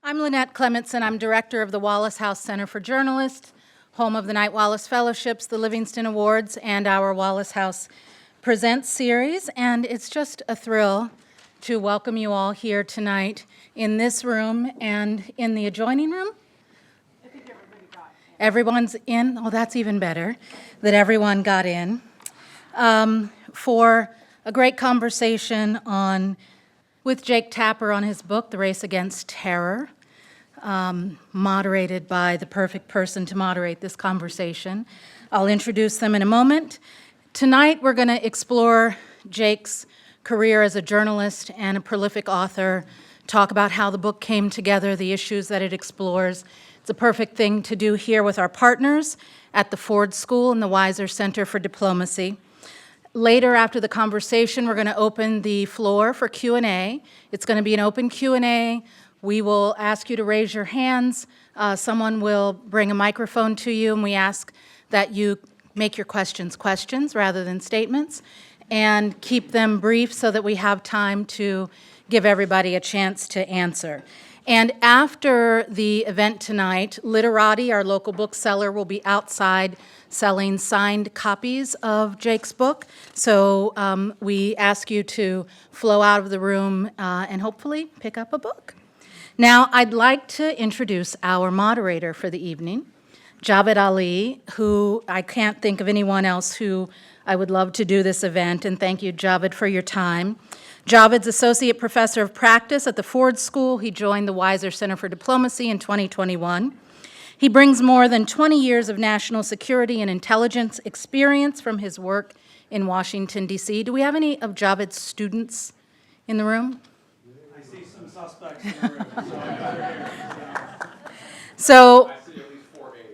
I'm Lynette Clementson. I'm director of the Wallace House Center for Journalists, home of the Knight Wallace Fellowships, the Livingston Awards, and our Wallace House Presents series. And it's just a thrill to welcome you all here tonight in this room and in the adjoining room. I think everybody got in. Everyone's in? Oh, that's even better, that everyone got in. For a great conversation with Jake Tapper on his book, The Race Against Terror, moderated by the perfect person to moderate this conversation. I'll introduce them in a moment. Tonight, we're going to explore Jake's career as a journalist and a prolific author, talk about how the book came together, the issues that it explores. It's a perfect thing to do here with our partners at the Ford School and the Weiser Center for Diplomacy. Later, after the conversation, we're going to open the floor for Q&A. It's going to be an open Q&A. We will ask you to raise your hands. Someone will bring a microphone to you, and we ask that you make your questions rather than statements, and keep them brief so that we have time to give everybody a chance to answer. And after the event tonight, Literati, our local bookseller, will be outside selling signed copies of Jake's book. So we ask you to flow out of the room and hopefully pick up a book. Now, I'd like to introduce our moderator for the evening, Javed Ali, who I can't think of anyone else who I would love to do this event, and thank you, Javed, for your time. Javed's Associate Professor of Practice at the Ford School. He joined the Weiser Center for Diplomacy in 2021. He brings more than 20 years of national security and intelligence experience from his work in Washington, D.C. Do we have any of Javed's students in the room? I see some suspects in the room, so I better hear. So I see at least 4 A's.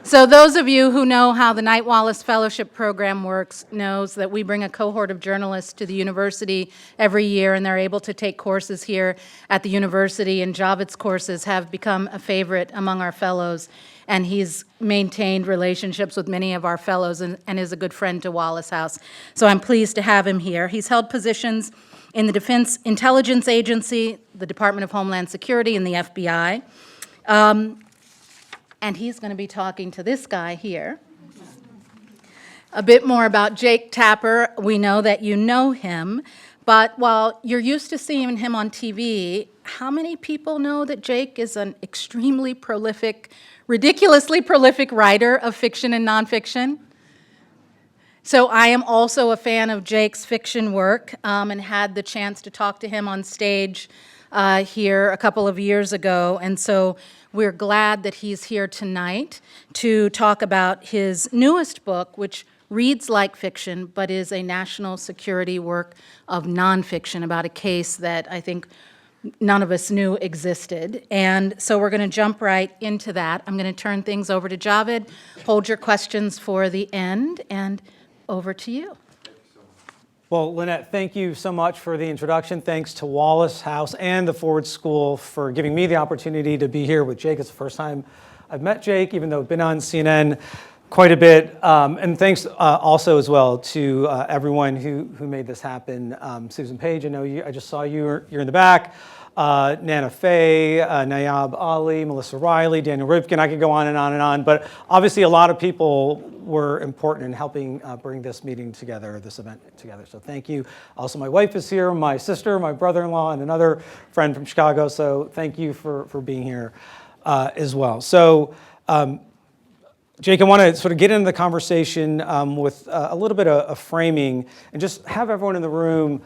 So those of you who know how the Knight Wallace Fellowship Program works knows that we bring a cohort of journalists to the university every year, and they're able to take courses here at the university, and Javed's courses have become a favorite among our fellows, and he's maintained relationships with many of our fellows and is a good friend to Wallace House. So I'm pleased to have him here. He's held positions in the Defense Intelligence Agency, the Department of Homeland Security, and the FBI. And he's going to be talking to this guy here. A bit more about Jake Tapper. We know that you know him, but while you're used to seeing him on TV, how many people know that Jake is an extremely prolific, ridiculously prolific writer of fiction and nonfiction? So I am also a fan of Jake's fiction work and had the chance to talk to him on stage here a couple of years ago, and so we're glad that he's here tonight to talk about his newest book, which reads like fiction, but is a national security work of nonfiction about a case that I think none of us knew existed. And so we're going to jump right into that. I'm going to turn things over to Javed. Hold your questions for the end, and over to you. Well, Lynette, thank you so much for the introduction. Thanks to Wallace House and the Ford School for giving me the opportunity to be here with Jake. It's the first time I've met Jake, even though I've been on CNN quite a bit. And thanks also as well to everyone who made this happen. Susan Page, I know you. I just saw you. You're in the back. Nana Faye, Nayab Ali, Melissa Riley, Daniel Ripken. I could go on and on and on. But obviously a lot of people were important in helping bring this meeting together, this event together. So thank you. Also, my wife is here, my sister, my brother-in-law, and another friend from Chicago. So thank you for being here as well. So Jake, I want to sort of get into the conversation with a little bit of framing and just have everyone in the room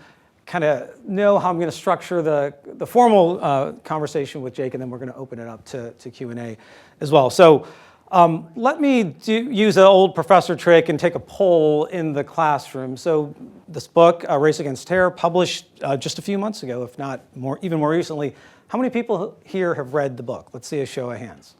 kind of know how I'm going to structure the formal conversation with Jake, and then we're going to open it up to Q&A as well. So let me use an old professor trick and take a poll in the classroom. So this book, Race Against Terror, published just a few months ago, if not even more recently. How many people here have read the book? Let's see a show of hands.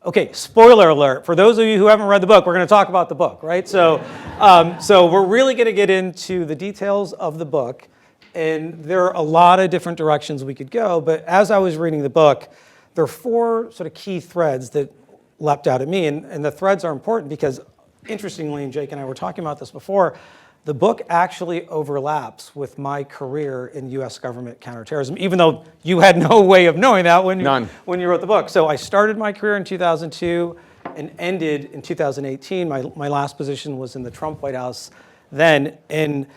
Okay, spoiler alert. For those of you who haven't read the book, we're going to talk about the book, right? So we're really going to get into the details of the book, and there are a lot of different directions we could go, but as I was reading the book, there are 4 sort of key threads that leapt out at me, and the threads are important because, interestingly, and Jake and I were talking about this before, the book actually overlaps with my career in U.S. government counterterrorism, even though you had no way of knowing that when you wrote the book. So I started my career in 2002 and ended in 2018. My last position was in the Trump White House then. And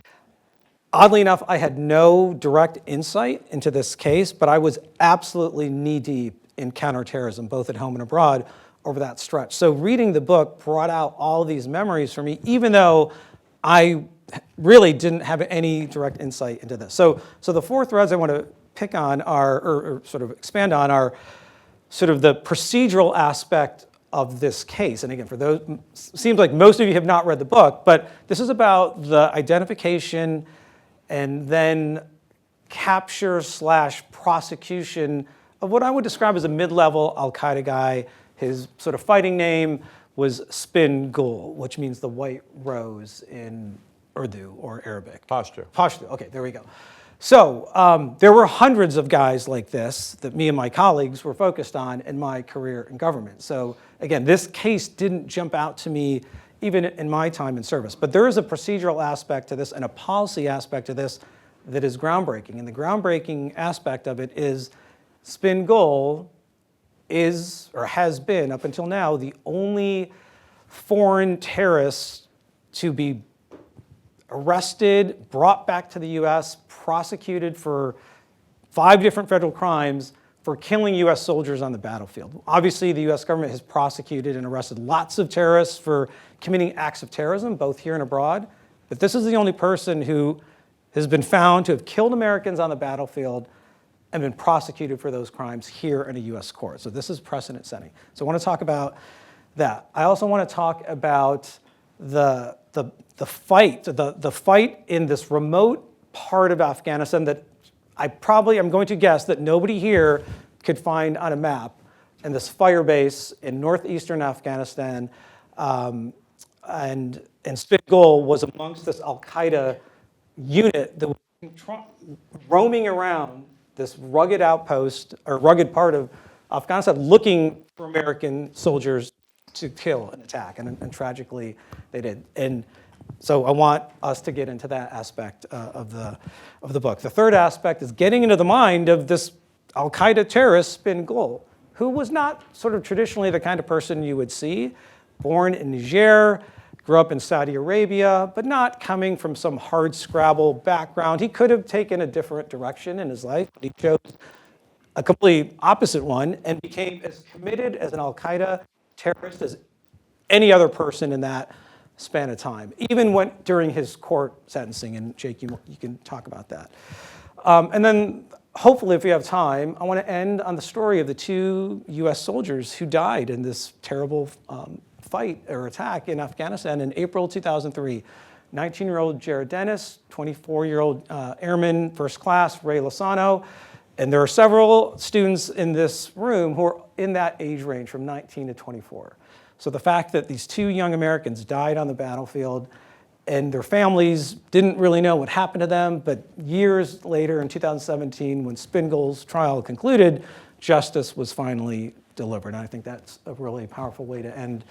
oddly enough, I had no direct insight into this case, but I was absolutely knee-deep in counterterrorism, both at home and abroad, over that stretch. So reading the book brought out all these memories for me, even though I really didn't have any direct insight into this. So the four threads I want to pick on are, or sort of expand on, are sort of the procedural aspect of this case. And again, for those, seems like most of you have not read the book, but this is about the identification and then capture / prosecution of what I would describe as a mid-level Al-Qaeda guy. His sort of fighting name was Spin Gul, which means the white rose in Urdu or Arabic. Pashto, okay, there we go. So there were hundreds of guys like this that me and my colleagues were focused on in my career in government. So again, this case didn't jump out to me even in my time in service. But there is a procedural aspect to this and a policy aspect to this that is groundbreaking. And the groundbreaking aspect of it is Spin Gul is, or has been up until now, the only foreign terrorist to be arrested, brought back to the US, prosecuted for 5 different federal crimes for killing US soldiers on the battlefield. Obviously, the US government has prosecuted and arrested lots of terrorists for committing acts of terrorism, both here and abroad. But this is the only person who has been found to have killed Americans on the battlefield and been prosecuted for those crimes here in a US court. So this is precedent setting. So I want to talk about that. I also want to talk about the fight in this remote part of Afghanistan that I'm going to guess that nobody here could find on a map, and this fire base in northeastern Afghanistan. And Spin Gul was amongst this Al-Qaeda unit that was roaming around this rugged outpost, or rugged part of Afghanistan, looking for American soldiers to kill and attack, and tragically they did. And so I want us to get into that aspect of the book. The third aspect is getting into the mind of this Al-Qaeda terrorist, Spin Gul, who was not sort of traditionally the kind of person you would see. Born in Niger, grew up in Saudi Arabia, but not coming from some hardscrabble background. He could have taken a different direction in his life, but he chose a completely opposite one and became as committed as an Al-Qaeda terrorist as any other person in that span of time, even during his court sentencing. And Jake, you can talk about that. And then hopefully, if we have time, I want to end on the story of the 2 US soldiers who died in this terrible fight or attack in Afghanistan in April 2003. 19-year-old Jared Dennis, 24-year-old Airman First Class Ray Lozano, and there are several students in this room who are in that age range from 19 to 24. So the fact that these 2 young Americans died on the battlefield and their families didn't really know what happened to them, but years later in 2017, when Spin Gul's trial concluded, justice was finally delivered. And I think that's a really powerful way to end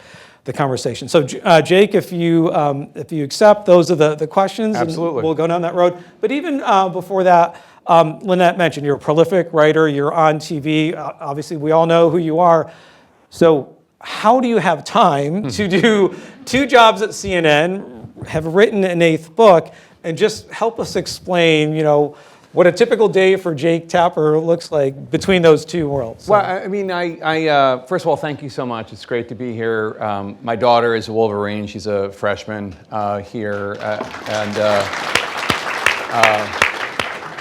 the conversation. So Jake, if you accept, those are the questions. Absolutely. And we'll go down that road. But even before that, Lynette mentioned you're a prolific writer, you're on TV. Obviously, we all know who you are. So how do you have time to do 2 jobs at CNN, have written an 8th book, and just help us explain, what a typical day for Jake Tapper looks like between those 2 worlds? Well, I mean, I first of all, thank you so much. It's great to be here. My daughter is a Wolverine. She's a freshman here, and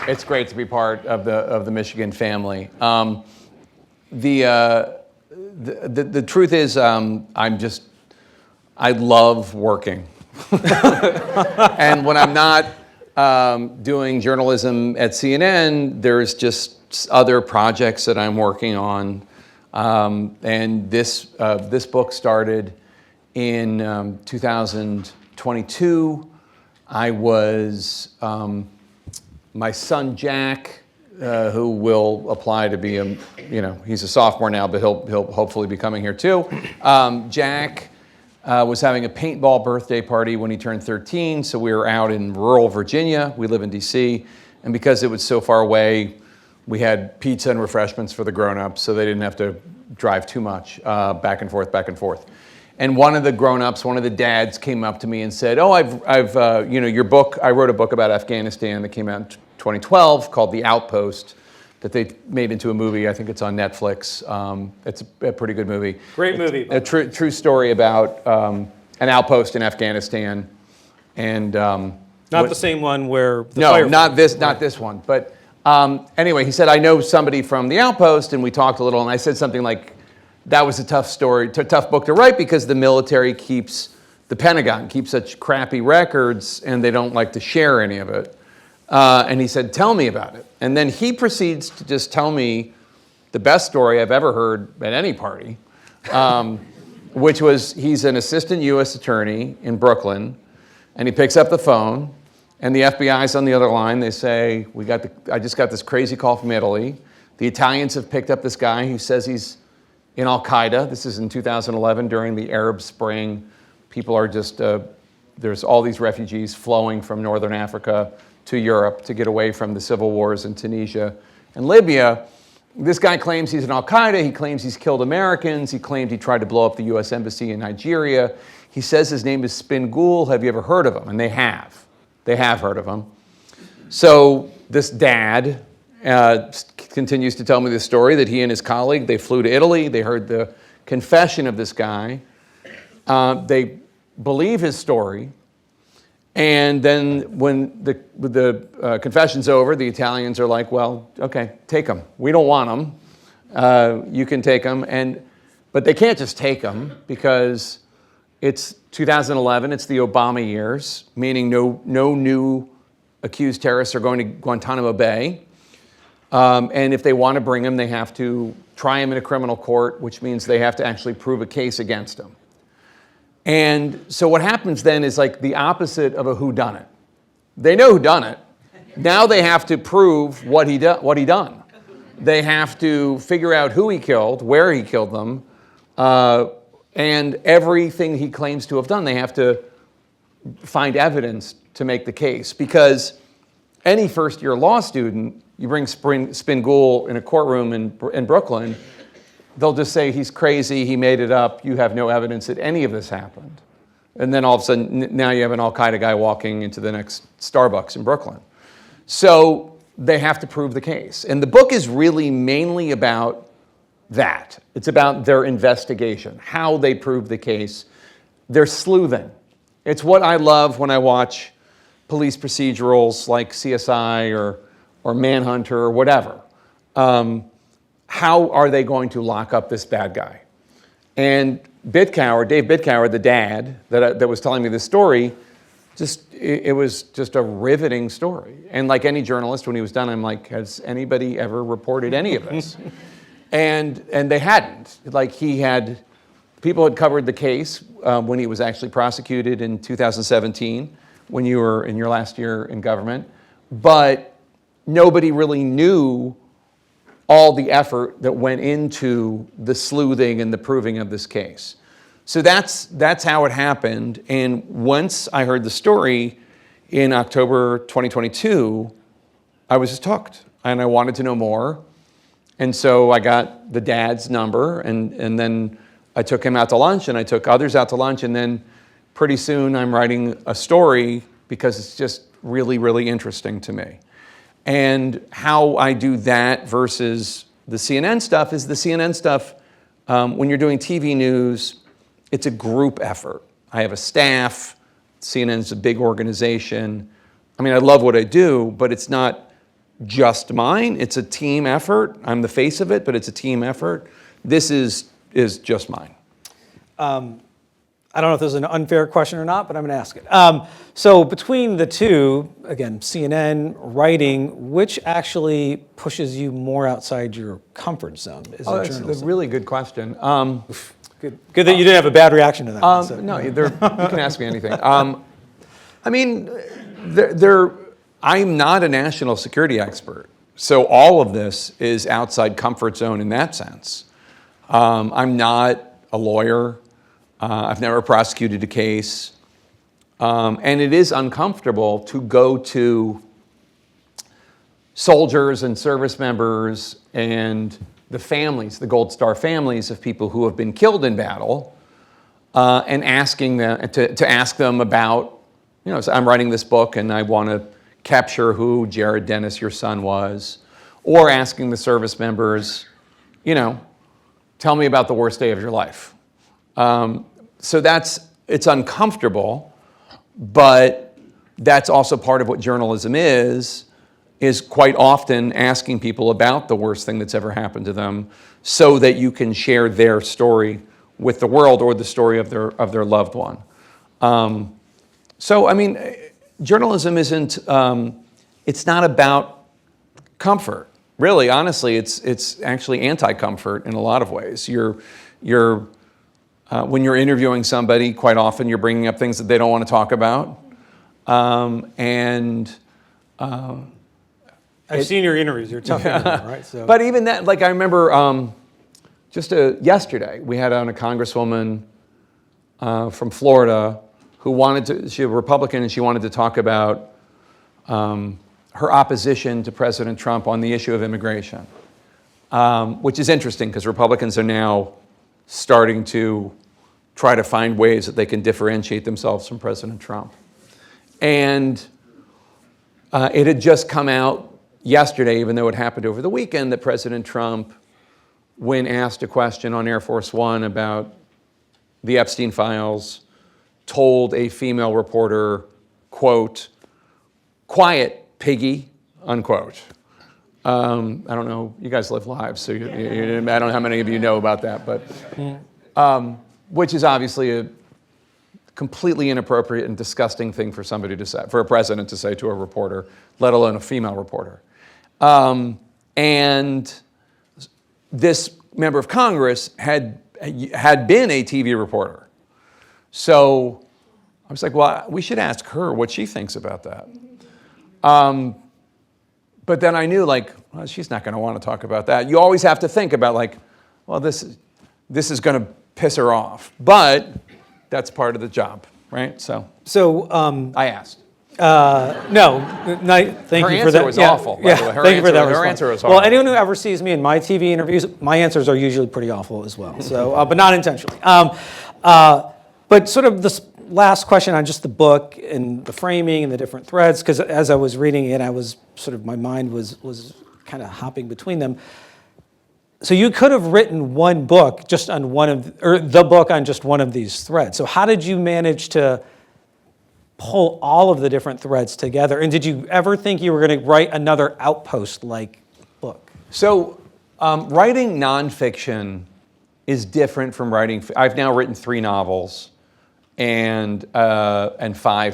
it's great to be part of the Michigan family. The truth is, I love working. And when I'm not doing journalism at CNN, there's just other projects that I'm working on. And this book started in 2022. I was, my son Jack, who will apply to be he's a sophomore now, but he'll hopefully be coming here too. Jack was having a paintball birthday party when he turned 13. So we were out in rural Virginia. We live in DC. And because it was so far away, we had pizza and refreshments for the grown-ups, so they didn't have to drive too much back and forth, back and forth. And one of the grown-ups, one of the dads came up to me and said, oh, I've your book, I wrote a book about Afghanistan that came out in 2012 called The Outpost that they made into a movie. I think it's on Netflix. It's a pretty good movie. Great movie. A true story about an outpost in Afghanistan. And Not the same one where the no, fire. not this one. But anyway, he said, I know somebody from the outpost, and we talked a little, and I said something like, that was a tough story, tough book to write because the military the Pentagon keeps such crappy records, and they don't like to share any of it. And he said, tell me about it. And then he proceeds to just tell me the best story I've ever heard at any party, which was he's an assistant U.S. attorney in Brooklyn, and he picks up the phone, and the FBI's on the other line. They say, I just got this crazy call from Italy. The Italians have picked up this guy who says he's in Al-Qaeda. This is in 2011 during the Arab Spring. People are just, there's all these refugees flowing from Northern Africa to Europe to get away from the civil wars in Tunisia and Libya. This guy claims he's in Al-Qaeda. He claims he's killed Americans. He claimed he tried to blow up the U.S. Embassy in Nigeria. He says his name is Spin Ghoul. Have you ever heard of him? And they have. They have heard of him. So this dad continues to tell me this story that he and his colleague, they flew to Italy. They heard the confession of this guy. They believe his story. And then when the confession's over, the Italians are like, well, okay, take him. We don't want him. You can take him. But they can't just take him because it's 2011. It's the Obama years, meaning no new accused terrorists are going to Guantanamo Bay. And if they want to bring him, they have to try him in a criminal court, which means they have to actually prove a case against him. And so what happens then is like the opposite of a whodunit. They know who done it. Now they have to prove what he done. They have to figure out who he killed, where he killed them, and everything he claims to have done. They have to find evidence to make the case. Because any first-year law student, you bring Spin Ghoul in a courtroom in Brooklyn, they'll just say he's crazy, he made it up, you have no evidence that any of this happened. And then all of a sudden, now you have an Al-Qaeda guy walking into the next Starbucks in Brooklyn. So they have to prove the case. And the book is really mainly about that. It's about their investigation, how they prove the case. They're sleuthing. It's what I love when I watch police procedurals like CSI or Manhunter or whatever. How are they going to lock up this bad guy? And Dave Bittkower, the dad that was telling me this story, it was just a riveting story. And like any journalist, when he was done, I'm like, has anybody ever reported any of this? and they hadn't. Like people had covered the case when he was actually prosecuted in 2017, when you were in your last year in government, but nobody really knew all the effort that went into the sleuthing and the proving of this case. So that's how it happened. And once I heard the story in October 2022, I was just hooked and I wanted to know more. And so I got the dad's number and then I took him out to lunch and I took others out to lunch. And then pretty soon I'm writing a story because it's just really, really interesting to me. And how I do that versus the CNN stuff is the CNN stuff, when you're doing TV news, it's a group effort. I have a staff. CNN's a big organization. I mean, I love what I do, but it's not just mine. It's a team effort. I'm the face of it, but it's a team effort. This is just mine. I don't know if this is an unfair question or not, but I'm going to ask it. So between the two, again, CNN, writing, which actually pushes you more outside your comfort zone? Is it That's journalism? a really good question. Good that you didn't have a bad reaction to that. So. No, you can ask me anything. I mean, I'm not a national security expert, so all of this is outside comfort zone in that sense. I'm not a lawyer. I've never prosecuted a case. And it is uncomfortable to go to soldiers and service members and the families, the Gold Star families of people who have been killed in battle, and asking them to ask them about, so I'm writing this book and I want to capture who Jared Dennis, your son, was, or asking the service members, tell me about the worst day of your life. So it's uncomfortable, but that's also part of what journalism is quite often asking people about the worst thing that's ever happened to them so that you can share their story with the world or the story of their loved one. Journalism isn't, it's not about comfort. Really, honestly, it's actually anti-comfort in a lot of ways. When you're interviewing somebody, quite often you're bringing up things that they don't want to talk about. I've seen your interviews. You're tough, right? So. But even that, I remember yesterday, we had on a congresswoman from Florida who she's a Republican, and she wanted to talk about her opposition to President Trump on the issue of immigration, which is interesting because Republicans are now starting to try to find ways that they can differentiate themselves from President Trump. And it had just come out yesterday, even though it happened over the weekend, that President Trump, when asked a question on Air Force One about the Epstein files, told a female reporter, quote, "Quiet, piggy," unquote. I don't know, you guys live lives, so I don't know how many of you know about that, but which is obviously a completely inappropriate and disgusting thing for somebody to say, for a president to say to a reporter, let alone a female reporter. And this member of Congress had been a TV reporter. So I was like, well, we should ask her what she thinks about that. But then I knew, well, she's not going to want to talk about that. You always have to think about, well, this is going to piss her off. But that's part of the job, right? So I asked. No, thank you for that. Her answer was awful, by the way. Thank you for that Her answer was horrible. Well, anyone who ever sees me in my TV interviews, my answers are usually pretty awful as well. So, but not intentionally. But sort of this last question on just the book and the framing and the different threads, because as I was reading it, my mind was kind of hopping between them. So you could have written one book just on the book on just one of these threads. So how did you manage to pull all of the different threads together? And did you ever think you were going to write another Outpost-like book? So writing nonfiction is different from writing. I've now written 3 novels and 5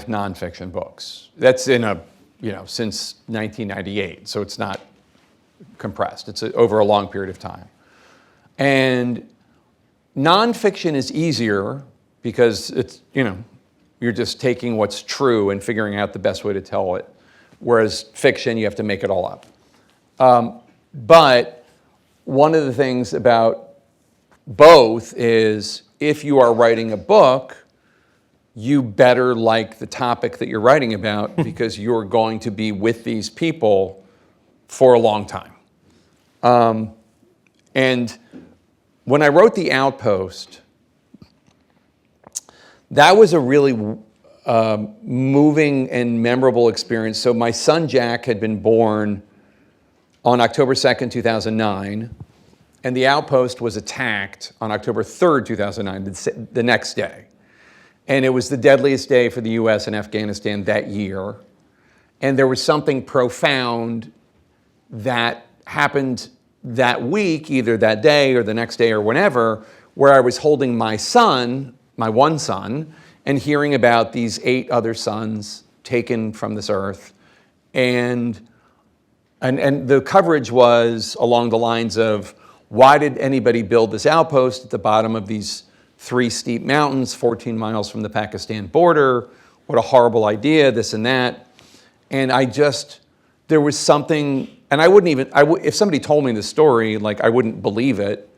nonfiction books. That's since 1998, so it's not compressed. It's over a long period of time. And nonfiction is easier because it's, you're just taking what's true and figuring out the best way to tell it. Whereas fiction, you have to make it all up. But one of the things about both is if you are writing a book, you better like the topic that you're writing about because you're going to be with these people for a long time. And when I wrote The Outpost, that was a really moving and memorable experience. So my son Jack had been born on October 2nd, 2009, and The Outpost was attacked on October 3rd, 2009, the next day. And it was the deadliest day for the US and Afghanistan that year. And there was something profound that happened that week, either that day or the next day or whenever, where I was holding my son, my one son, and hearing about these 8 other sons taken from this earth. And the coverage was along the lines of, why did anybody build this outpost at the bottom of these 3 steep mountains, 14 miles from the Pakistan border? What a horrible idea, this and that. And there was something, and I wouldn't even, if somebody told me the story, I wouldn't believe it.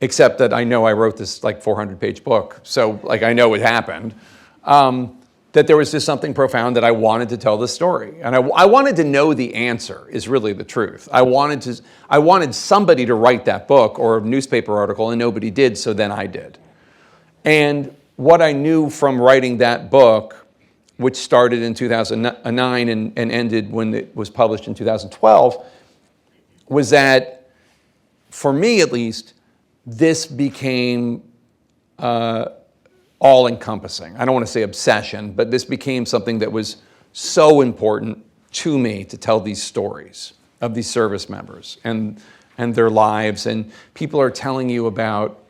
except that I know I wrote this like 400-page book, so like I know it happened, that there was just something profound that I wanted to tell the story. And I wanted to know the answer is really the truth. I wanted somebody to write that book or a newspaper article, and nobody did, so then I did. And what I knew from writing that book, which started in 2009 and ended when it was published in 2012, was that, for me at least, this became all-encompassing. I don't want to say obsession, but this became something that was so important to me to tell these stories of these service members and their lives. And people are telling you about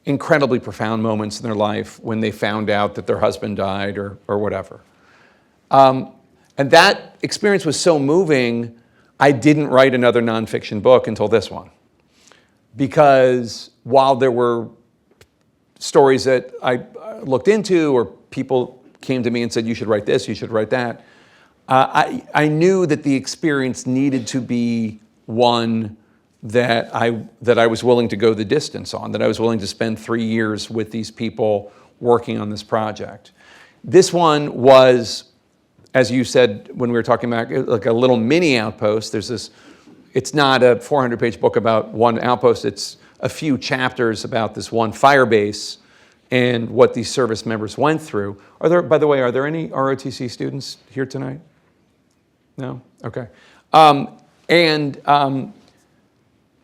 incredibly profound moments in their life when they found out that their husband died or whatever. And that experience was so moving, I didn't write another nonfiction book until this one. Because while there were stories that I looked into or people came to me and said, you should write this, you should write that, I knew that the experience needed to be one that I was willing to go the distance on, that I was willing to spend 3 years with these people working on this project. This one was, as you said when we were talking about, like a little mini outpost. There's this, it's not a 400-page book about one outpost, it's a few chapters about this one fire base and what these service members went through. By the way, are there any ROTC students here tonight? No? Okay.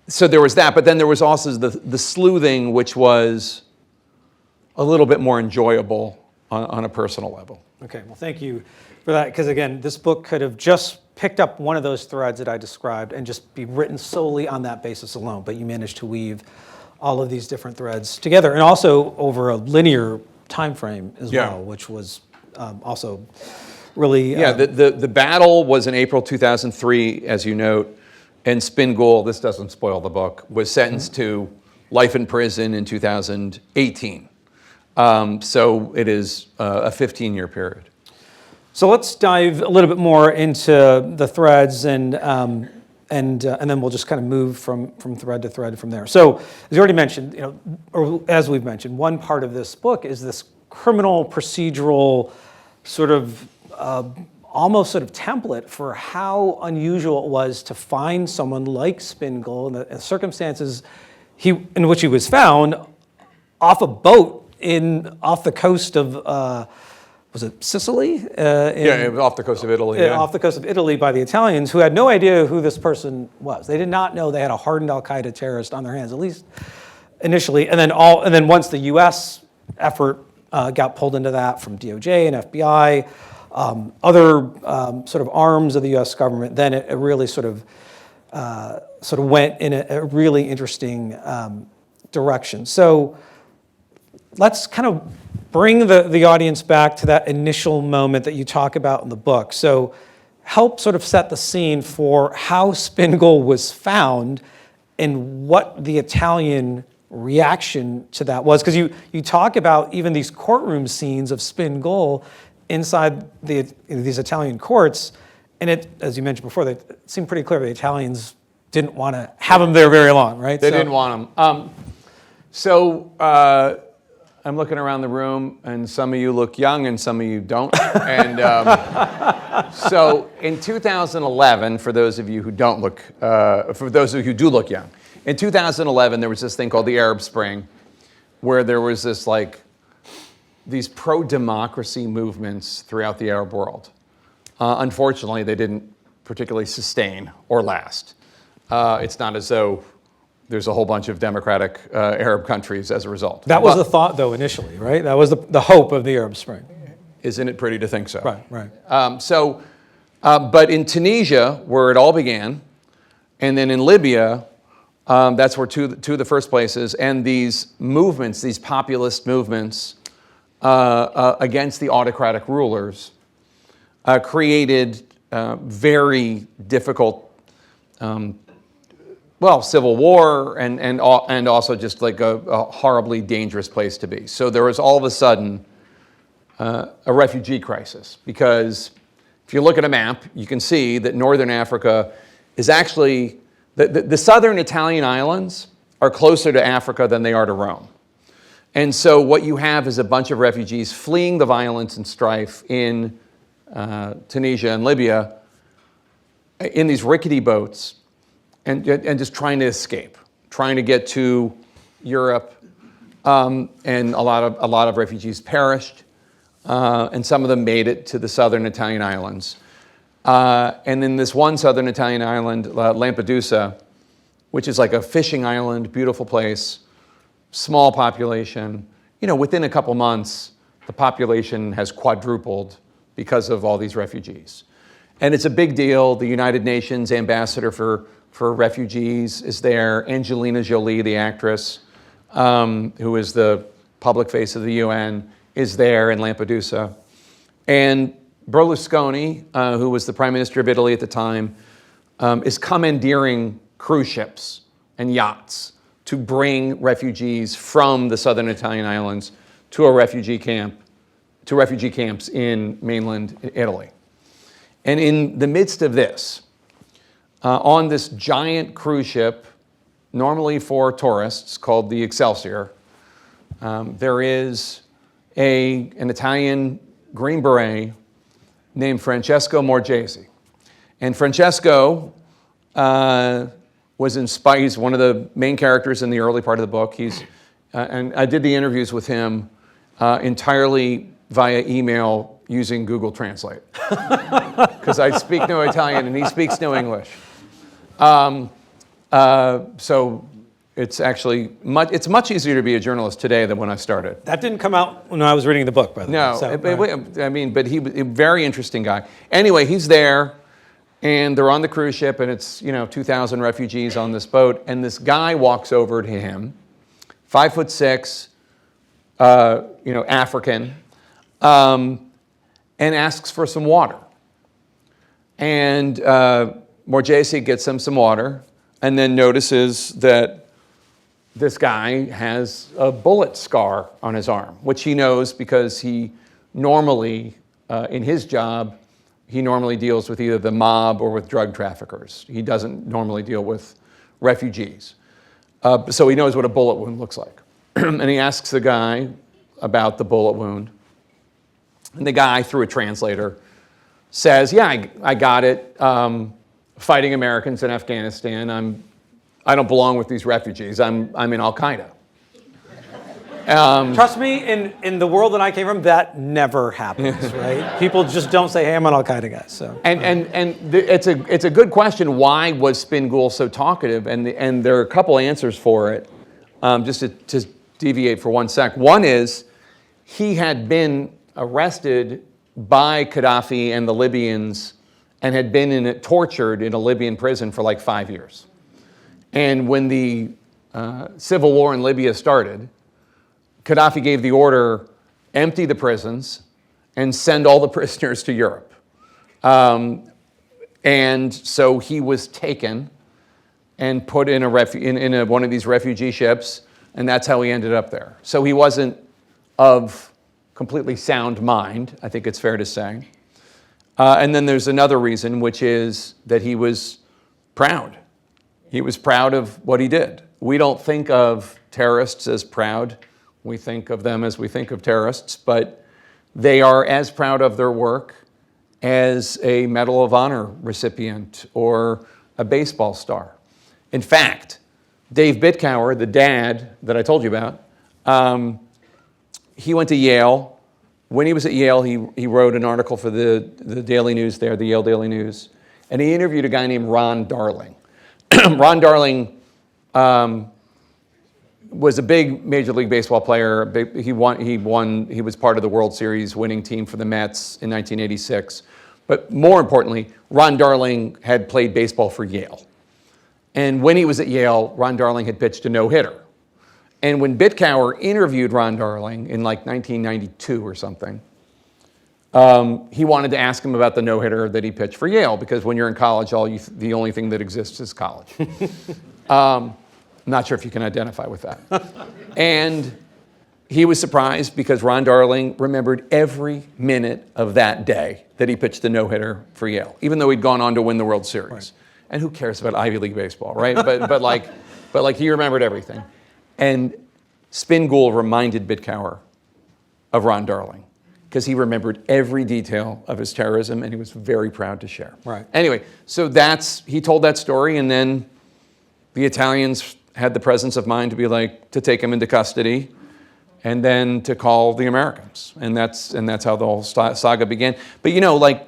So there was that, but then there was also the sleuthing, which was a little bit more enjoyable on a personal level. Okay, well, thank you for that, because again, this book could have just picked up one of those threads that I described and just be written solely on that basis alone, but you managed to weave all of these different threads together, and also over a linear time frame as well, which was also really... the battle was in April 2003, as you note, and Spingool, this doesn't spoil the book, was sentenced to life in prison in 2018. So it is a 15-year period. So let's dive a little bit more into the threads, and then we'll just kind of move from thread to thread from there. So, as you already mentioned, or as we've mentioned, one part of this book is this criminal procedural sort of almost sort of template for how unusual it was to find someone like Spingool and the circumstances in which he was found off a boat off the coast of. Was it Sicily? It was off the coast of Italy. Off the coast of Italy by the Italians, who had no idea who this person was. They did not know they had a hardened Al-Qaeda terrorist on their hands, at least initially. And then once the U.S. effort got pulled into that from DOJ and FBI, other sort of arms of the U.S. government, then it really sort of went in a really interesting direction. So let's kind of bring the audience back to that initial moment that you talk about in the book. So help sort of set the scene for how Spingool was found and what the Italian reaction to that was. Because you talk about even these courtroom scenes of Spingool inside these Italian courts, and it, as you mentioned before, it seemed pretty clear the Italians didn't want to have him there very long, right? They didn't want him. I'm looking around the room, and some of you look young, and some of you don't. And so in 2011, for those of you who don't look, for those of you who do look young, in 2011 there was this thing called the Arab Spring, where there was these pro-democracy movements throughout the Arab world. Unfortunately, they didn't particularly sustain or last. It's not as though there's a whole bunch of democratic Arab countries as a result. That was the thought, though, initially, right? That was the hope of the Arab Spring. Isn't it pretty to think so? Right. But in Tunisia, where it all began, and then in Libya, that's where two of the first places, and these movements, these populist movements against the autocratic rulers, created very difficult civil war and also just like a horribly dangerous place to be. So there was all of a sudden a refugee crisis, because if you look at a map, you can see that northern Africa is actually, the southern Italian islands are closer to Africa than they are to Rome. And so what you have is a bunch of refugees fleeing the violence and strife in Tunisia and Libya in these rickety boats and just trying to escape, trying to get to Europe. And a lot of refugees perished, and some of them made it to the southern Italian islands. And then this one southern Italian island, Lampedusa, which is like a fishing island, beautiful place, small population. Within a couple months, the population has quadrupled because of all these refugees. And it's a big deal. The United Nations ambassador for refugees is there. Angelina Jolie, the actress, who is the public face of the UN, is there in Lampedusa. And Berlusconi, who was the prime minister of Italy at the time, is commandeering cruise ships and yachts to bring refugees from the southern Italian islands to refugee camps in mainland Italy. And in the midst of this, on this giant cruise ship, normally for tourists, called the Excelsior, there is an Italian Green Beret named Francesco Morgese. And Francesco was inspired. He's one of the main characters in the early part of the book. And I did the interviews with him entirely via email using Google Translate, because I speak no Italian and he speaks no English. So it's actually it's much easier to be a journalist today than when I started. That didn't come out when I was reading the book, by the way. No, So, but he was a very interesting guy. Anyway, he's there, and they're on the cruise ship, and it's 2,000 refugees on this boat, and this guy walks over to him, 5'6", African, and asks for some water. And Morgese gets him some water, and then notices that this guy has a bullet scar on his arm, which he knows because he normally, in his job, he normally deals with either the mob or with drug traffickers. He doesn't normally deal with refugees. So he knows what a bullet wound looks like. And he asks the guy about the bullet wound. And the guy, through a translator, says, yeah, I got it. Fighting Americans in Afghanistan. I don't belong with these refugees. I'm in Al-Qaeda. trust me, in the world that I came from, that never happens, right? People just don't say, hey, I'm an Al-Qaeda guy. So. It's a good question. Why was Spingool so talkative? And there are a couple answers for it. Just to deviate for 1 sec. One is he had been arrested by Gaddafi and the Libyans and had been tortured in a Libyan prison for like 5 years. And when the civil war in Libya started, Gaddafi gave the order, empty the prisons and send all the prisoners to Europe. And so he was taken and put in one of these refugee ships, and that's how he ended up there. So he wasn't of completely sound mind, I think it's fair to say. And then there's another reason, which is that he was proud. He was proud of what he did. We don't think of terrorists as proud. We think of them as we think of terrorists, but they are as proud of their work as a Medal of Honor recipient or a baseball star. In fact, Dave Bitcower, the dad that I told you about, he went to Yale. When he was at Yale, he wrote an article for the Daily News there, the Yale Daily News, and he interviewed a guy named Ron Darling. Ron Darling was a big Major League Baseball player. He was part of the World Series winning team for the Mets in 1986. But more importantly, Ron Darling had played baseball for Yale. And when he was at Yale, Ron Darling had pitched a no-hitter. And when Bitcower interviewed Ron Darling in like 1992 or something, he wanted to ask him about the no-hitter that he pitched for Yale, because when you're in college, the only thing that exists is college. I'm not sure if you can identify with that. And he was surprised because Ron Darling remembered every minute of that day that he pitched the no-hitter for Yale, even though he'd gone on to win the World Series. Right. And who cares about Ivy League baseball, right? But like, but like he remembered everything. And Spingool reminded Bitcower of Ron Darling because he remembered every detail of his terrorism and he was very proud to share. Right. Anyway, so he told that story, and then the Italians had the presence of mind to be like, to take him into custody and then to call the Americans. And that's how the whole saga began. But like,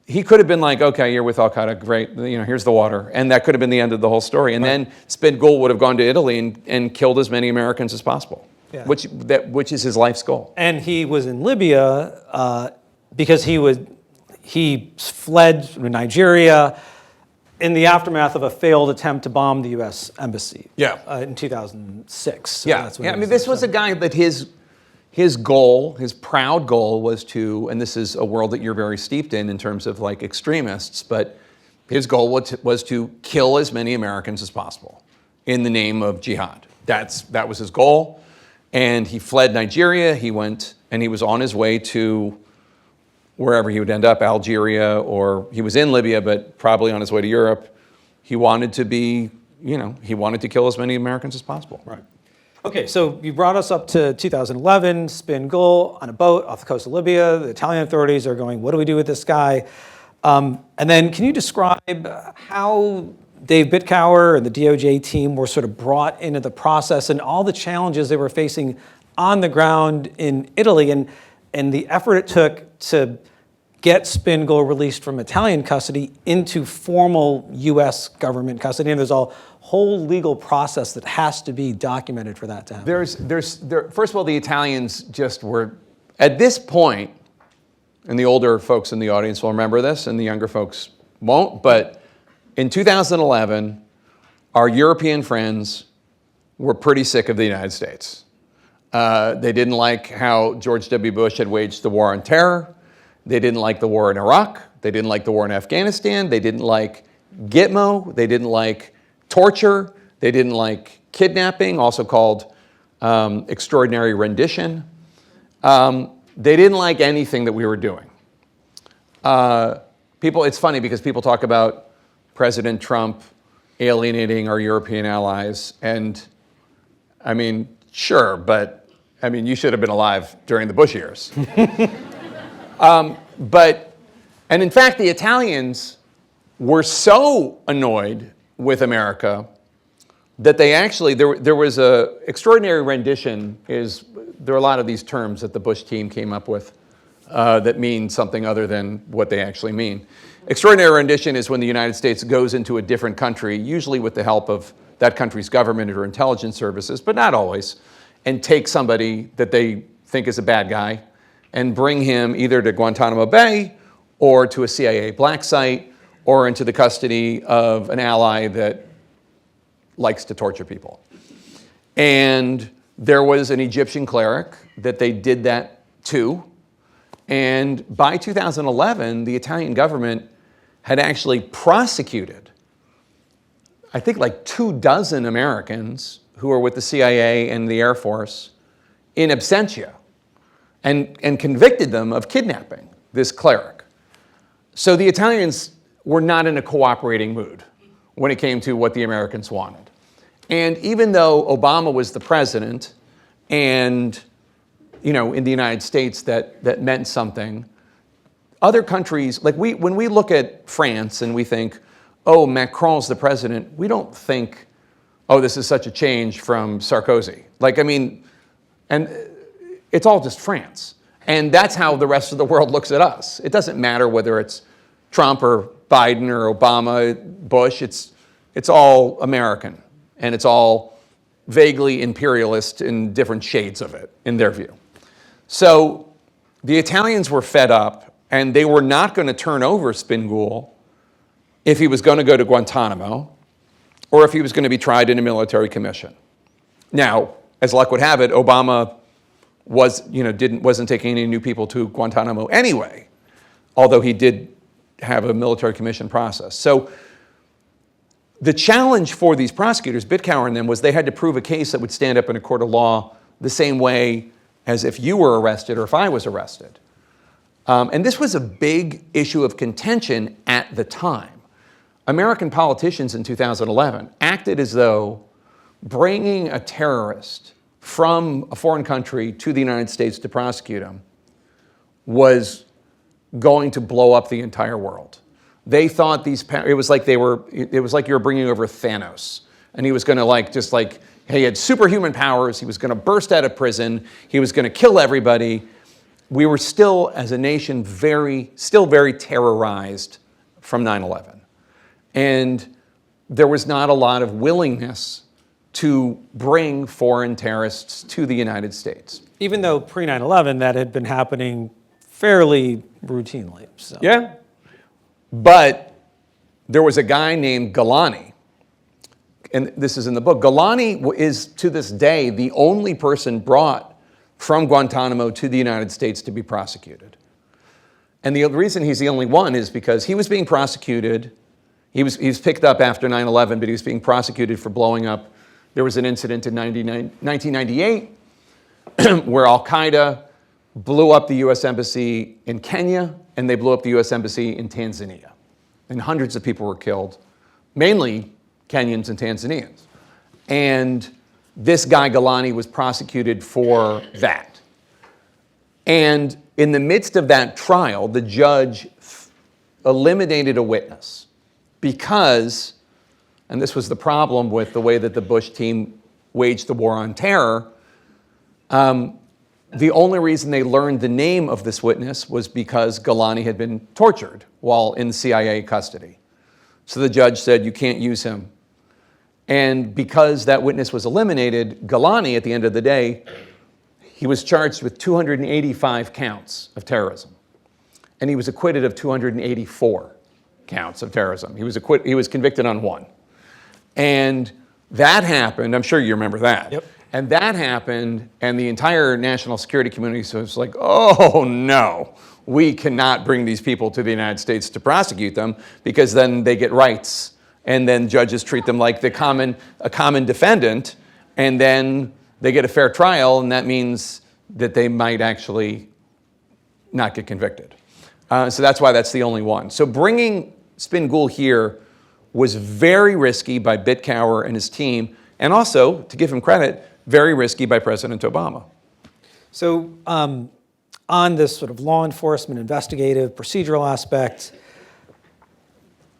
he could have been like, okay, you're with Al-Qaeda, great, here's the water. And that could have been the end of the whole story. And then Spingool would have gone to Italy and killed as many Americans as possible, which is his life's goal. And he was in Libya because he fled from Nigeria in the aftermath of a failed attempt to bomb the U.S. embassy in 2006. So that's when I mean, this was a guy that his goal, his proud goal was to, and this is a world that you're very steeped in terms of like extremists, but his goal was to kill as many Americans as possible in the name of jihad. That was his goal. And he fled Nigeria. He went and he was on his way to wherever he would end up, Algeria, or he was in Libya, but probably on his way to Europe. He wanted to he wanted to kill as many Americans as possible. Right. Okay, so you brought us up to 2011, Spingool on a boat off the coast of Libya. The Italian authorities are going, what do we do with this guy? And then can you describe how Dave Bitcower and the DOJ team were sort of brought into the process and all the challenges they were facing on the ground in Italy and the effort it took to get Spingool released from Italian custody into formal U.S. government custody? And there's a whole legal process that has to be documented for that to happen. First of all, the Italians just were, at this point, and the older folks in the audience will remember this, and the younger folks won't, but in 2011, our European friends were pretty sick of the United States. They didn't like how George W. Bush had waged the war on terror. They didn't like the war in Iraq. They didn't like the war in Afghanistan. They didn't like Gitmo. They didn't like torture. They didn't like kidnapping, also called extraordinary rendition. They didn't like anything that we were doing. It's funny because people talk about President Trump alienating our European allies. And I mean, sure, but I mean, you should have been alive during the Bush years. And in fact, the Italians were so annoyed with America that they actually, there was a extraordinary rendition there are a lot of these terms that the Bush team came up with that mean something other than what they actually mean. Extraordinary rendition is when the United States goes into a different country, usually with the help of that country's government or intelligence services, but not always, and take somebody that they think is a bad guy and bring him either to Guantanamo Bay or to a CIA black site or into the custody of an ally that likes to torture people. And there was an Egyptian cleric that they did that to. And by 2011, the Italian government had actually prosecuted, I think like 24 Americans who were with the CIA and the Air Force in absentia and convicted them of kidnapping this cleric. So the Italians were not in a cooperating mood when it came to what the Americans wanted. And even though Obama was the president and, in the United States that meant something, other countries, like when we look at France and we think, oh, Macron's the president, we don't think, oh, this is such a change from Sarkozy. And it's all just France. And that's how the rest of the world looks at us. It doesn't matter whether it's Trump or Biden or Obama, Bush, it's all American. And it's all vaguely imperialist in different shades of it, in their view. So the Italians were fed up, and they were not going to turn over Spingool if he was going to go to Guantanamo or if he was going to be tried in a military commission. Now, as luck would have it, Obama wasn't taking any new people to Guantanamo anyway, although he did have a military commission process. So the challenge for these prosecutors, Bitcower and them, was they had to prove a case that would stand up in a court of law the same way as if you were arrested or if I was arrested. And this was a big issue of contention at the time. American politicians in 2011 acted as though bringing a terrorist from a foreign country to the United States to prosecute him was going to blow up the entire world. They thought it was like you were bringing over Thanos, and he was going to he had superhuman powers. He was going to burst out of prison. He was going to kill everybody. We were still, as a nation, still very terrorized from 9/11. And there was not a lot of willingness to bring foreign terrorists to the United States. Even though pre-9/11 that had been happening fairly routinely. So. Yeah. But there was a guy named Galani, and this is in the book. Galani is, to this day, the only person brought from Guantanamo to the United States to be prosecuted. And the reason he's the only one is because he was being prosecuted. He was picked up after 9/11, but he was being prosecuted for blowing up. There was an incident in 1998 where Al-Qaeda blew up the U.S. Embassy in Kenya, and they blew up the U.S. Embassy in Tanzania. And hundreds of people were killed, mainly Kenyans and Tanzanians. And this guy, Galani, was prosecuted for that. And in the midst of that trial, the judge eliminated a witness because, and this was the problem with the way that the Bush team waged the war on terror, the only reason they learned the name of this witness was because Galani had been tortured while in CIA custody. So the judge said, you can't use him. And because that witness was eliminated, Galani, at the end of the day, he was charged with 285 counts of terrorism. And he was acquitted of 284 counts of terrorism. He was convicted on one. And that happened, I'm sure you remember that. Yep. And that happened, and the entire national security community was like, oh no, we cannot bring these people to the United States to prosecute them because then they get rights. And then judges treat them like a common defendant, and then they get a fair trial, and that means that they might actually not get convicted. So that's why that's the only one. So bringing Spin-Ghoul here was very risky by Bitcower and his team, and also, to give him credit, very risky by President Obama. So on this sort of law enforcement, investigative, procedural aspect,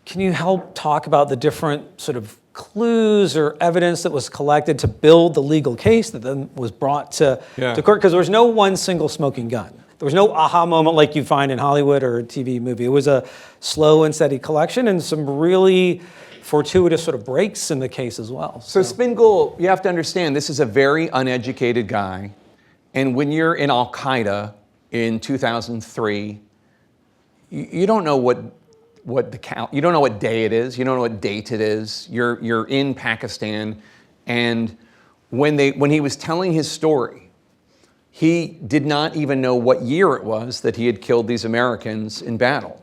can you help talk about the different sort of clues or evidence that was collected to build the legal case that then was brought to court? Because there was no one single smoking gun. There was no aha moment like you find in Hollywood or a TV movie. It was a slow and steady collection and some really fortuitous sort of breaks in the case as well. So Spin-Ghoul, you have to understand, this is a very uneducated guy. And when you're in Al-Qaeda in 2003, you don't know you don't know what day it is. You don't know what date it is. You're in Pakistan, and when he was telling his story, he did not even know what year it was that he had killed these Americans in battle.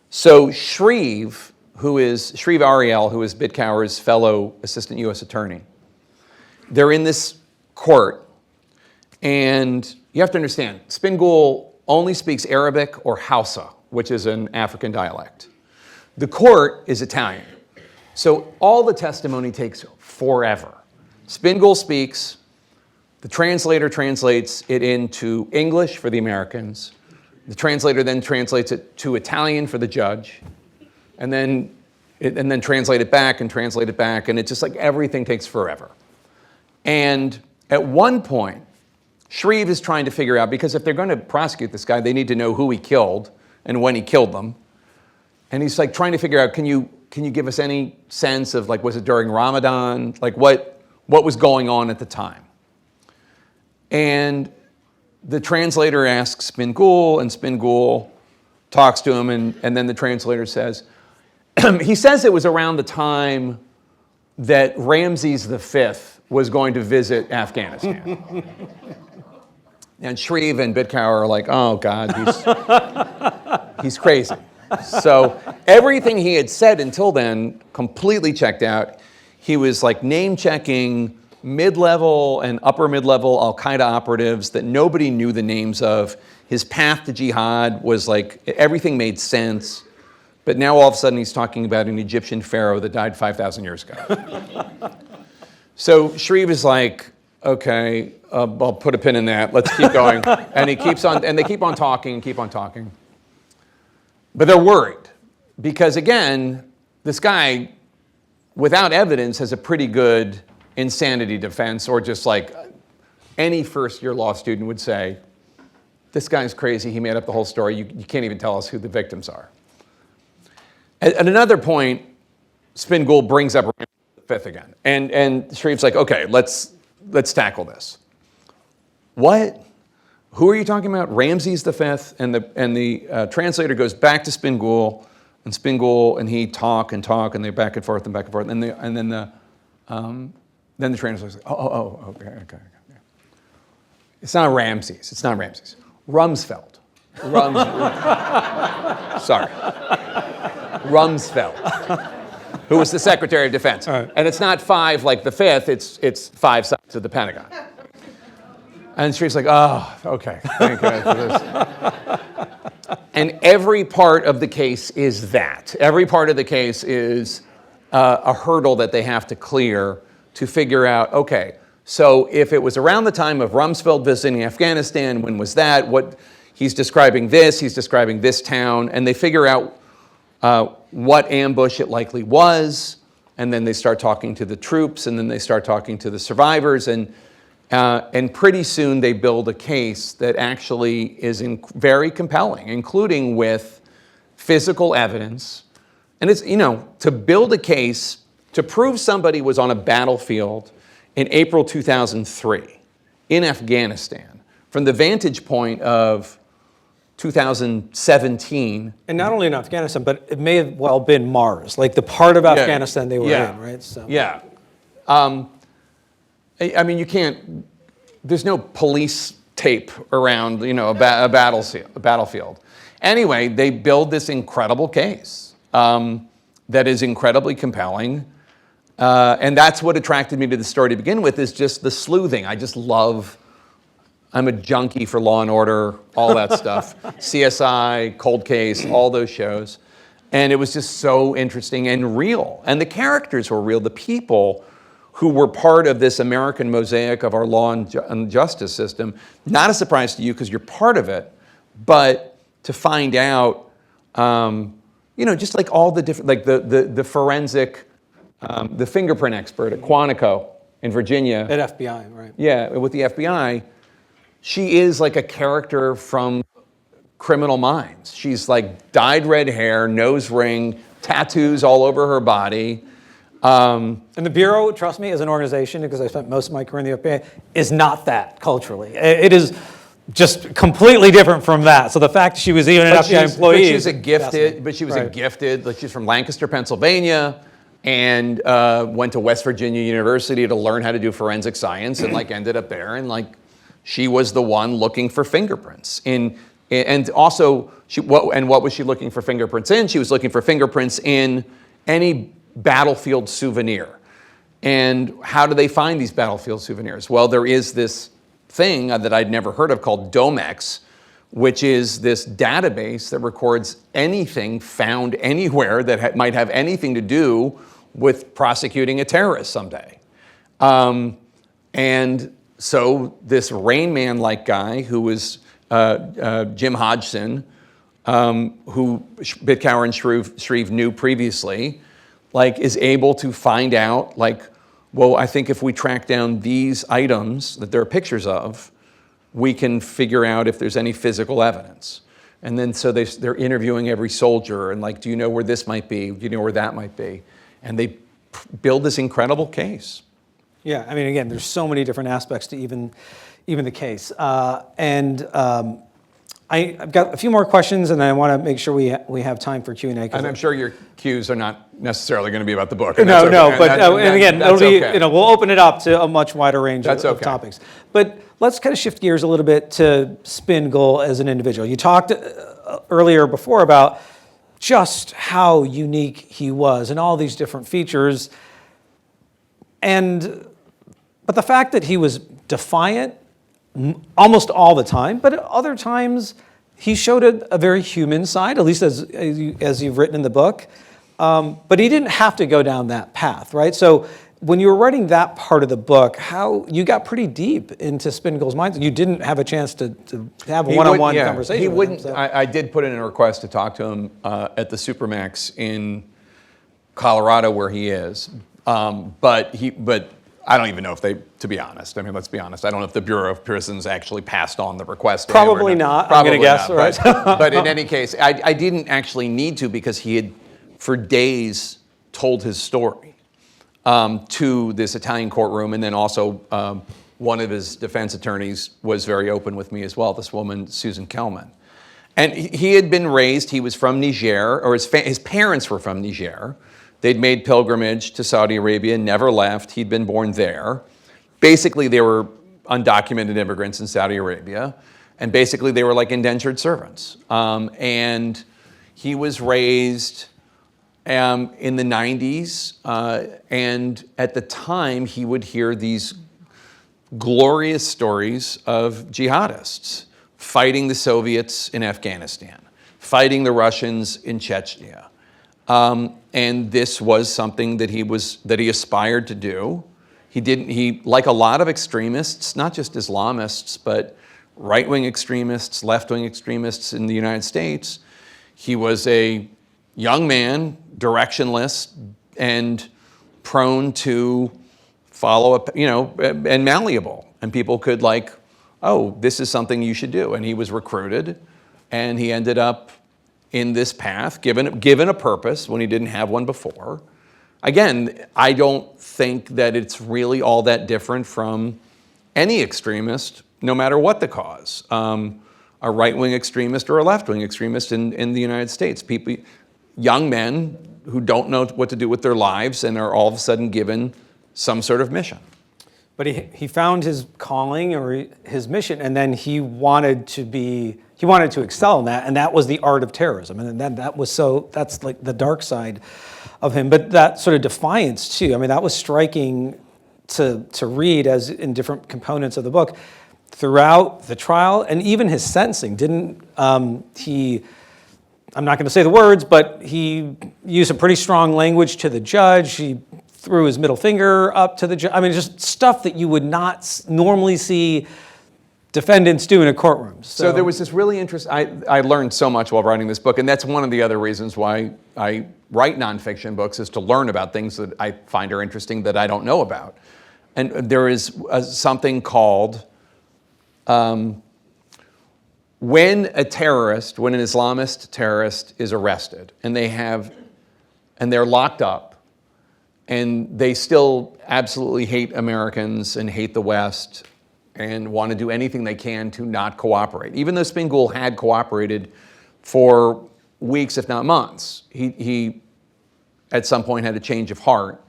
So Shreve Ariel, who is Bitcower's fellow assistant U.S. attorney, they're in this court, and you have to understand, Spin-Ghoul only speaks Arabic or Hausa, which is an African dialect. The court is Italian. So all the testimony takes forever. Spin-Ghoul speaks, the translator translates it into English for the Americans. The translator then translates it to Italian for the judge, and then translate it back, and it's just like everything takes forever. And at one point, Shreve is trying to figure out, because if they're going to prosecute this guy, they need to know who he killed and when he killed them. And he's like trying to figure out, can you give us any sense of, like, was it during Ramadan? Like what was going on at the time? And the translator asks Spin-Ghoul, and Spin-Ghoul talks to him, and then the translator says, he says it was around the time that Ramses V was going to visit Afghanistan. And Shreve and Bitcower are like, oh God, he's crazy. So everything he had said until then completely checked out. He was like name checking mid-level and upper mid-level Al-Qaeda operatives that nobody knew the names of. His path to jihad was like, everything made sense. But now all of a sudden he's talking about an Egyptian pharaoh that died 5,000 years ago. So Shreve is like, okay, I'll put a pin in that. Let's keep going. And he keeps on, and they keep on talking and keep on talking. But they're worried because, again, this guy, without evidence, has a pretty good insanity defense, or just like any first-year law student would say, this guy's crazy. He made up the whole story. You can't even tell us who the victims are. At another point, Spingool brings up Ramses V again, and Shreve's like, okay, let's tackle this. What? Who are you talking about? Ramses V? And the translator goes back to Spingool, and he talk, and they're back and forth, and then the translator's like, okay. It's not Ramses. Rumsfeld. Sorry. Rumsfeld, who was the Secretary of Defense. Right. And it's not 5 like the 5th, it's 5 sides of the Pentagon. And Shreve's like, oh, okay, thank God for this. And every part of the case is that. Every part of the case is a hurdle that they have to clear to figure out, okay, so if it was around the time of Rumsfeld visiting Afghanistan, when was that? He's describing this town, and they figure out what ambush it likely was, and then they start talking to the troops, and then they start talking to the survivors, and pretty soon they build a case that actually is very compelling, including with physical evidence. And it's, to build a case to prove somebody was on a battlefield in April 2003 in Afghanistan, from the vantage point of 2017. And not only in Afghanistan, but it may have well been Mars, like the part of Afghanistan they were in, right? So. Yeah. I mean, you can't, there's no police tape around, a battlefield. Anyway, they build this incredible case that is incredibly compelling. And that's what attracted me to the story to begin with, is just the sleuthing. I'm a junkie for Law and Order, all that stuff. CSI, Cold Case, all those shows. And it was just so interesting and real. And the characters were real. The people who were part of this American mosaic of our law and justice system, not a surprise to you because you're part of it, but to find out, just like all the different, like the forensic, the fingerprint expert at Quantico in Virginia. At FBI, right? Yeah, with the FBI. She is like a character from Criminal Minds. She's like dyed red hair, nose ring, tattoos all over her body. And the Bureau, trust me, as an organization, because I spent most of my career in the FBI, is not that culturally. It is just completely different from that. So the fact that she was even an FBI employee. But she was a gifted, like she's from Lancaster, Pennsylvania, and went to West Virginia University to learn how to do forensic science, and ended up there, and she was the one looking for fingerprints and also what was she looking for fingerprints in? She was looking for fingerprints in any battlefield souvenir. And how do they find these battlefield souvenirs? Well, there is this thing that I'd never heard of called Domex, which is this database that records anything found anywhere that might have anything to do with prosecuting a terrorist someday. And so this Rain Man-like guy who was Jim Hodgson, who Bitcower and Shreve knew previously, is able to find out, well, I think if we track down these items that there are pictures of, we can figure out if there's any physical evidence. And then so they're interviewing every soldier and do you know where this might be? Do you know where that might be? And they build this incredible case. Yeah, I mean, again, there's so many different aspects to even the case. I've got a few more questions, and I want to make sure we have time for Q&A. And I'm sure your cues are not necessarily going to be about the book. No, we'll open it up to a much wider range of topics. But let's kind of shift gears a little bit to Spingool as an individual. You talked earlier before about just how unique he was and all these different features. But the fact that he was defiant almost all the time, but at other times he showed a very human side, at least as you've written in the book. But he didn't have to go down that path, right? So when you were writing that part of the book, how you got pretty deep into Spingold's mind. You didn't have a chance to have a one-on-one conversation. He with wouldn't. him, so. I did put in a request to talk to him at the Supermax in Colorado, where he is. But I don't even know if they, to be honest. I mean, let's be honest. I don't know if the Bureau of Prisons actually passed on the request to him or Probably not. I'm going to guess, right? But in any case, I didn't actually need to, because he had, for days, told his story to this Italian courtroom, and then also one of his defense attorneys was very open with me as well, this woman, Susan Kelman. And he had been raised, he was from Niger, or his parents were from Niger. They'd made pilgrimage to Saudi Arabia, never left. He'd been born there. Basically, they were undocumented immigrants in Saudi Arabia, and basically they were like indentured servants. And he was raised in the 90s, and at the time he would hear these glorious stories of jihadists fighting the Soviets in Afghanistan, fighting the Russians in Chechnya. And this was something that he aspired to do. He, like a lot of extremists, not just Islamists, but right-wing extremists, left-wing extremists in the United States, he was a young man, directionless, and prone to follow up, and malleable. And people could like, oh, this is something you should do. And he was recruited, and he ended up in this path, given a purpose when he didn't have one before. Again, I don't think that it's really all that different from any extremist, no matter what the cause. A right-wing extremist or a left-wing extremist in the United States. People, young men who don't know what to do with their lives and are all of a sudden given some sort of mission. But he found his calling or his mission, and then he wanted to excel in that, and that was the art of terrorism. And that's like the dark side of him. But that sort of defiance too, I mean, that was striking to read as in different components of the book. Throughout the trial and even his sentencing, I'm not going to say the words, but he used a pretty strong language to the judge. He threw his middle finger up to the judge. I mean, just stuff that you would not normally see defendants do in a courtroom. So there was this really interesting, I learned so much while writing this book, and that's one of the other reasons why I write nonfiction books, is to learn about things that I find are interesting that I don't know about. And there is something called, when an Islamist terrorist is arrested, and they're locked up, and they still absolutely hate Americans and hate the West and want to do anything they can to not cooperate. Even though Spingold had cooperated for weeks, if not months, he at some point had a change of heart.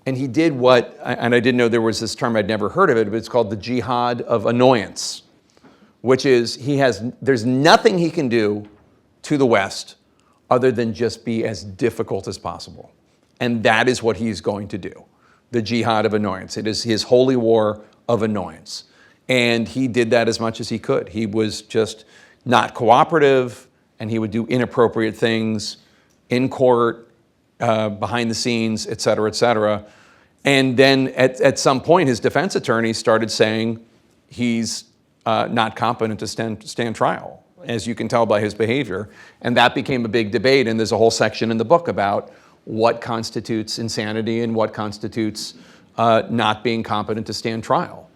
And he did and I didn't know there was this term, I'd never heard of it, but it's called the jihad of annoyance, which is there's nothing he can do to the West other than just be as difficult as possible. And that is what he's going to do, the jihad of annoyance. It is his holy war of annoyance. And he did that as much as he could. He was just not cooperative, and he would do inappropriate things in court, behind the scenes, et cetera, et cetera. And then at some point, his defense attorney started saying he's not competent to stand trial, as you can tell by his behavior. And that became a big debate, and there's a whole section in the book about what constitutes insanity and what constitutes not being competent to stand trial.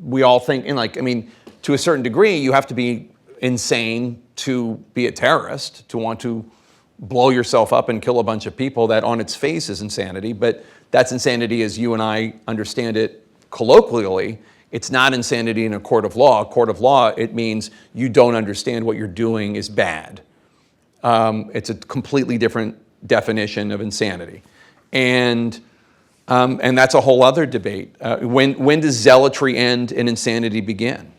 We all think, to a certain degree, you have to be insane to be a terrorist, to want to blow yourself up and kill a bunch of people. That on its face is insanity, but that's insanity as you and I understand it colloquially. It's not insanity in a court of law. A court of law, it means you don't understand what you're doing is bad. It's a completely different definition of insanity. And that's a whole other debate. When does zealotry end and insanity begin?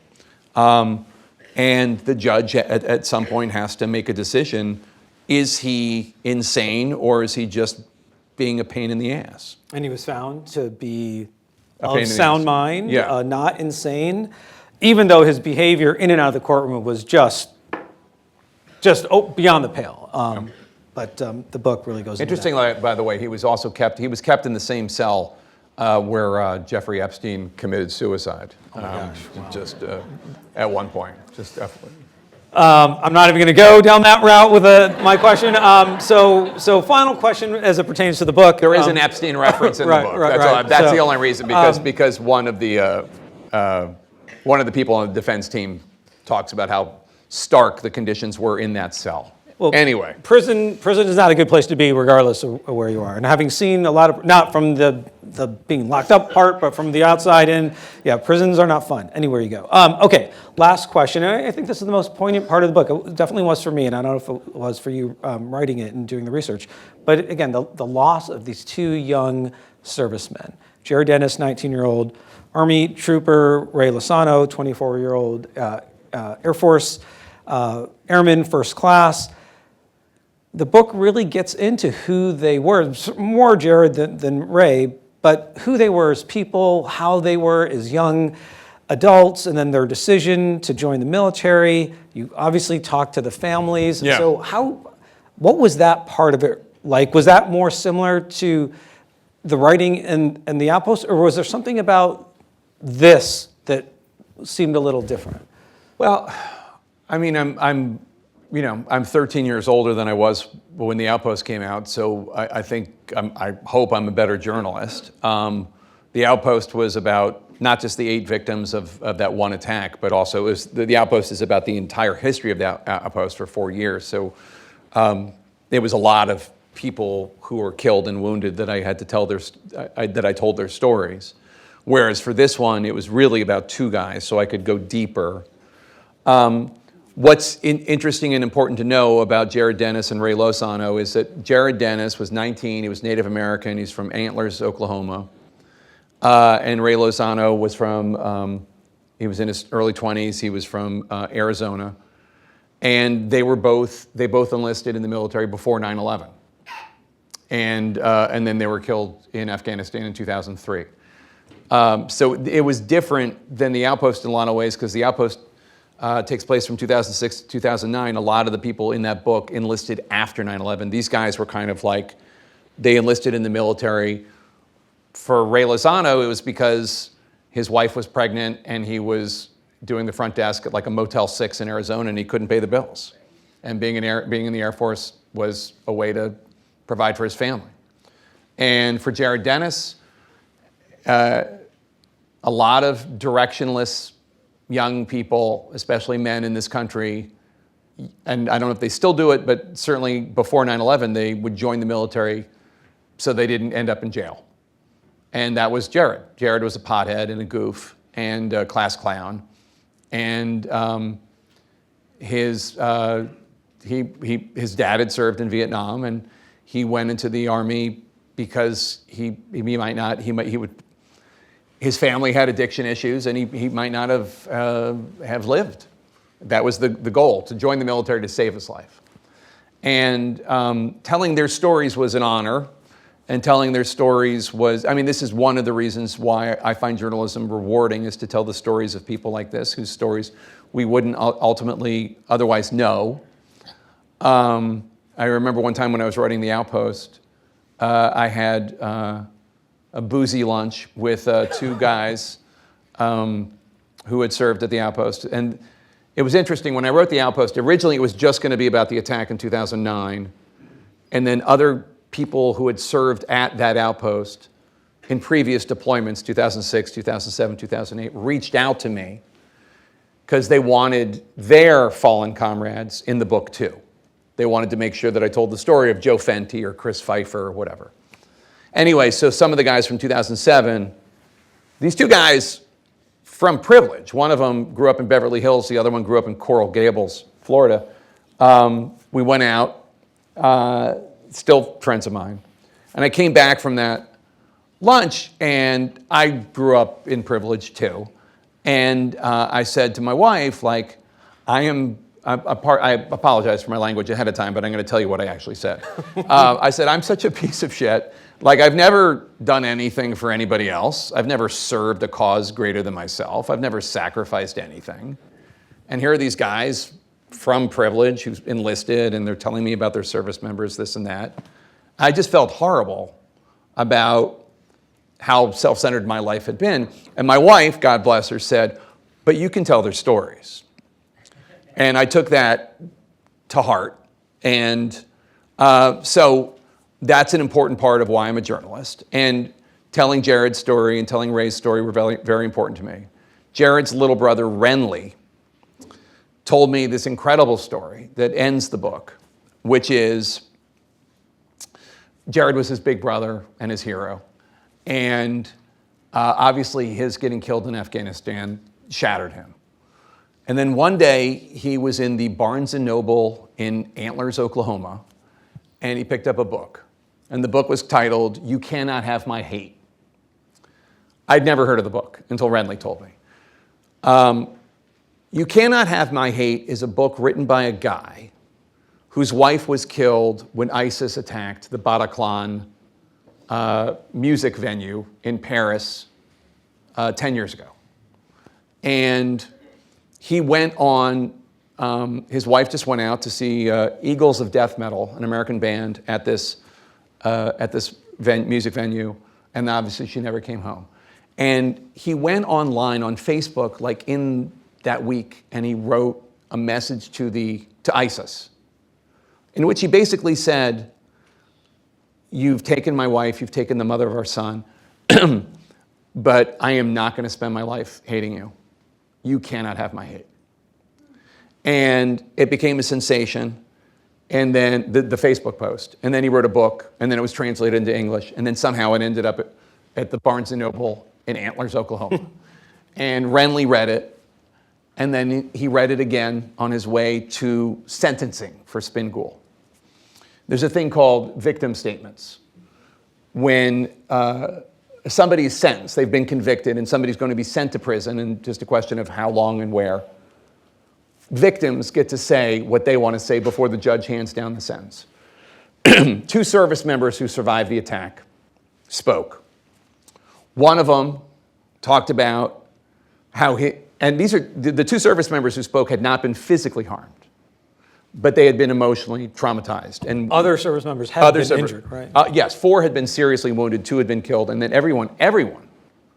And the judge at some point has to make a decision. Is he insane, or is he just being a pain in the ass? And he was found to be A pain in of the sound ass. mind, Yeah. not insane. even though his behavior in and out of the courtroom was just beyond the pale. But the book really goes into that. Interestingly, by the way, he was kept in the same cell where Jeffrey Epstein committed suicide. Just at one point. Just definitely. I'm not even going to go down that route with my question. So final question as it pertains to the book. There is an Epstein reference in the book. That's the only reason, because one of the people on the defense team talks about how stark the conditions were in that cell. Well, anyway, prison is not a good place to be, regardless of where you are. And having seen a lot of, not from the being locked up part, but from the outside in, yeah, prisons are not fun anywhere you go. Okay, last question. And I think this is the most poignant part of the book. It definitely was for me, and I don't know if it was for you writing it and doing the research. But again, the loss of these two young servicemen, Jared Dennis, 19-year-old Army trooper, Ray Lozano, 24-year-old Air Force airman, first class. The book really gets into who they were, more Jared than Ray, but who they were as people, how they were as young adults, and then their decision to join the military. You obviously talked to the families. Yeah. So what was that part of it like? Was that more similar to the writing in the Outpost, or was there something about this that seemed a little different? well, I mean, I'm 13 years older than I was when The Outpost came out, so I think I hope I'm a better journalist. The Outpost was about not just the 8 victims of that one attack, but also The Outpost is about the entire history of the Outpost for 4 years. So there was a lot of people who were killed and wounded that I had to tell that I told their stories. Whereas for this one, it was really about 2 guys, so I could go deeper. What's interesting and important to know about Jared Dennis and Ray Lozano is that Jared Dennis was 19, he was Native American, he's from Antlers, Oklahoma. And Ray Lozano was he was in his early 20s, he was from Arizona. And they both enlisted in the military before 9/11. And then they were killed in Afghanistan in 2003. So it was different than The Outpost in a lot of ways, because The Outpost takes place from 2006 to 2009. A lot of the people in that book enlisted after 9/11. These guys were kind of like, they enlisted in the military. For Ray Lozano, it was because his wife was pregnant and he was doing the front desk at like a Motel 6 in Arizona, and he couldn't pay the bills. And being in the Air Force was a way to provide for his family. And for Jared Dennis, a lot of directionless young people, especially men in this country, and I don't know if they still do it, but certainly before 9/11, they would join the military so they didn't end up in jail. And that was Jared. Jared was a pothead and a goof and a class clown. And his dad had served in Vietnam, and he went into the Army because his family had addiction issues, and he might not have lived. That was the goal, to join the military to save his life. And telling their stories was an honor, and telling their stories was, this is one of the reasons why I find journalism rewarding, is to tell the stories of people like this, whose stories we wouldn't ultimately otherwise know. I remember one time when I was writing The Outpost, I had a boozy lunch with 2 guys who had served at The Outpost. And it was interesting, when I wrote The Outpost, originally it was just going to be about the attack in 2009, and then other people who had served at that outpost in previous deployments, 2006, 2007, 2008, reached out to me because they wanted their fallen comrades in the book too. They wanted to make sure that I told the story of Joe Fenty or Chris Pfeiffer or whatever. Anyway, so some of the guys from 2007, these 2 guys from privilege, one of them grew up in Beverly Hills, the other one grew up in Coral Gables, Florida. We went out, still friends of mine. And I came back from that lunch, and I grew up in privilege too. And I said to my wife, like, I am I apologize for my language ahead of time, but I'm going to tell you what I actually said. I said, I'm such a piece of shit. Like, I've never done anything for anybody else. I've never served a cause greater than myself. I've never sacrificed anything. And here are these guys from privilege who's enlisted, and they're telling me about their service members, this and that. I just felt horrible about how self-centered my life had been. And my wife, God bless her, said, but you can tell their stories. And I took that to heart. And so that's an important part of why I'm a journalist. And telling Jared's story and telling Ray's story were very, very important to me. Jared's little brother, Renly, told me this incredible story that ends the book, which is Jared was his big brother and his hero. And obviously his getting killed in Afghanistan shattered him. And then one day he was in the Barnes & Noble in Antlers, Oklahoma, and he picked up a book. And the book was titled, You Cannot Have My Hate. I'd never heard of the book until Renly told me. You Cannot Have My Hate is a book written by a guy whose wife was killed when ISIS attacked the Bataclan music venue in Paris 10 years ago. And he went on, his wife just went out to see Eagles of Death Metal, an American band, at this music venue, and obviously she never came home. And he went online on Facebook, like in that week, and he wrote a message to ISIS, in which he basically said, you've taken my wife, you've taken the mother of our son, but I am not going to spend my life hating you. You cannot have my hate. And it became a sensation, and then the Facebook post, and then he wrote a book, and then it was translated into English, and then somehow it ended up at the Barnes & Noble in Antlers, Oklahoma. And Renly read it, and then he read it again on his way to sentencing for Spingool. There's a thing called victim statements. When somebody's sentenced, they've been convicted, and somebody's going to be sent to prison, and just a question of how long and where, victims get to say what they want to say before the judge hands down the sentence. 2 service members who survived the attack spoke. One of them talked about how and these are the 2 service members who spoke had not been physically harmed, but they had been emotionally traumatized. And Other service members have been injured, right? Yes, 4 had been seriously wounded, 2 had been killed, and then everyone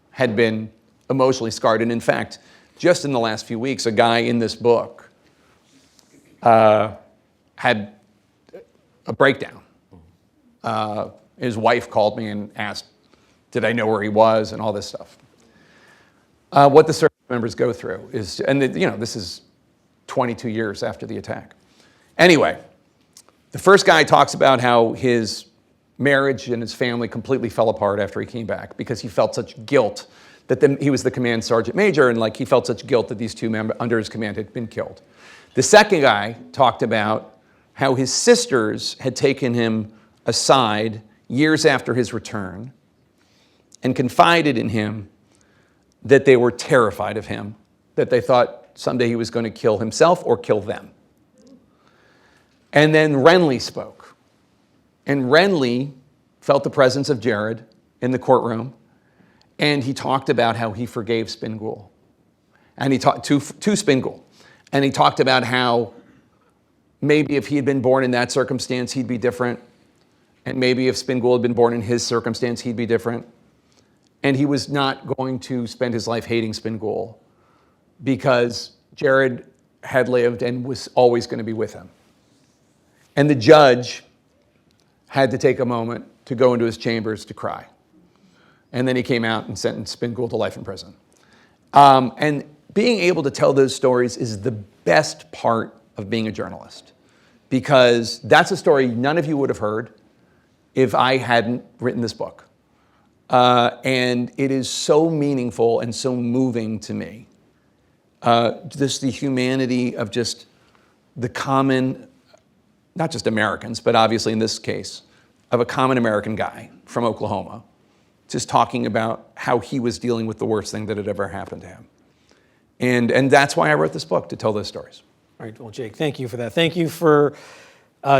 had been emotionally scarred. And in fact, just in the last few weeks, a guy in this book had a breakdown. His wife called me and asked, did I know where he was, and all this stuff. What the service members go through is, and this is 22 years after the attack. Anyway, the first guy talks about how his marriage and his family completely fell apart after he came back because he felt such guilt that he was the command sergeant major, and he felt such guilt that these 2 members under his command had been killed. The second guy talked about how his sisters had taken him aside years after his return and confided in him that they were terrified of him, that they thought someday he was going to kill himself or kill them. And then Renly spoke. And Renly felt the presence of Jared in the courtroom, and he talked about how he forgave Spingool. And he talked to Spingool. And he talked about how maybe if he had been born in that circumstance, he'd be different. And maybe if Spingool had been born in his circumstance, he'd be different. And he was not going to spend his life hating Spingool because Jared had lived and was always going to be with him. And the judge had to take a moment to go into his chambers to cry. And then he came out and sentenced Spingool to life in prison. And being able to tell those stories is the best part of being a journalist, because that's a story none of you would have heard if I hadn't written this book. And it is so meaningful and so moving to me. Just the humanity of just the common, not just Americans, but obviously in this case, of a common American guy from Oklahoma, just talking about how he was dealing with the worst thing that had ever happened to him. And that's why I wrote this book, to tell those stories. All right, well, Jake, thank you for that. Thank you for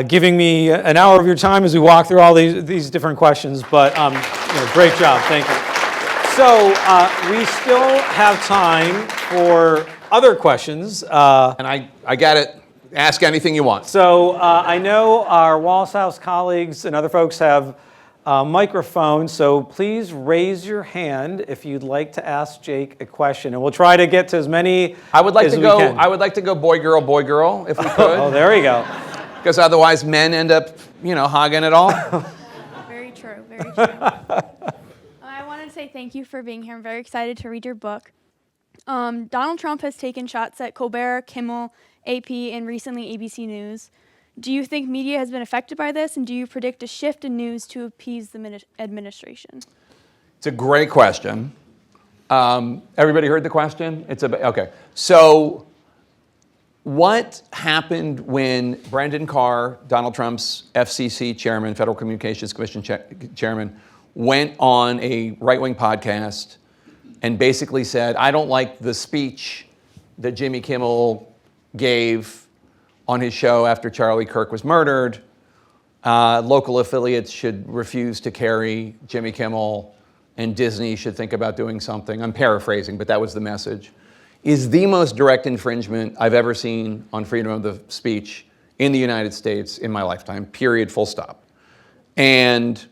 giving me an hour of your time as we walk through all these different questions, but great job, thank you. So we still have time for other questions. And I got it. Ask anything you want. So I know our Wallace House colleagues and other folks have microphones, so please raise your hand if you'd like to ask Jake a question, and we'll try to get to as many I would like as to we go. can. I would like to go boy girl if we could. Oh, there we go. Because otherwise men end up, hogging it all. Very true, very true. I want to say thank you for being here. I'm very excited to read your book. Donald Trump has taken shots at Colbert, Kimmel, AP, and recently ABC News. Do you think media has been affected by this, and do you predict a shift in news to appease the administration? It's a great question. Everybody heard the question? Okay. So what happened when Brendan Carr, Donald Trump's FCC chairman, Federal Communications Commission chairman, went on a right-wing podcast and basically said, I don't like the speech that Jimmy Kimmel gave on his show after Charlie Kirk was murdered. Local affiliates should refuse to carry Jimmy Kimmel, and Disney should think about doing something. I'm paraphrasing, but that was the message. Is the most direct infringement I've ever seen on freedom of the speech in the United States in my lifetime, period, full stop. And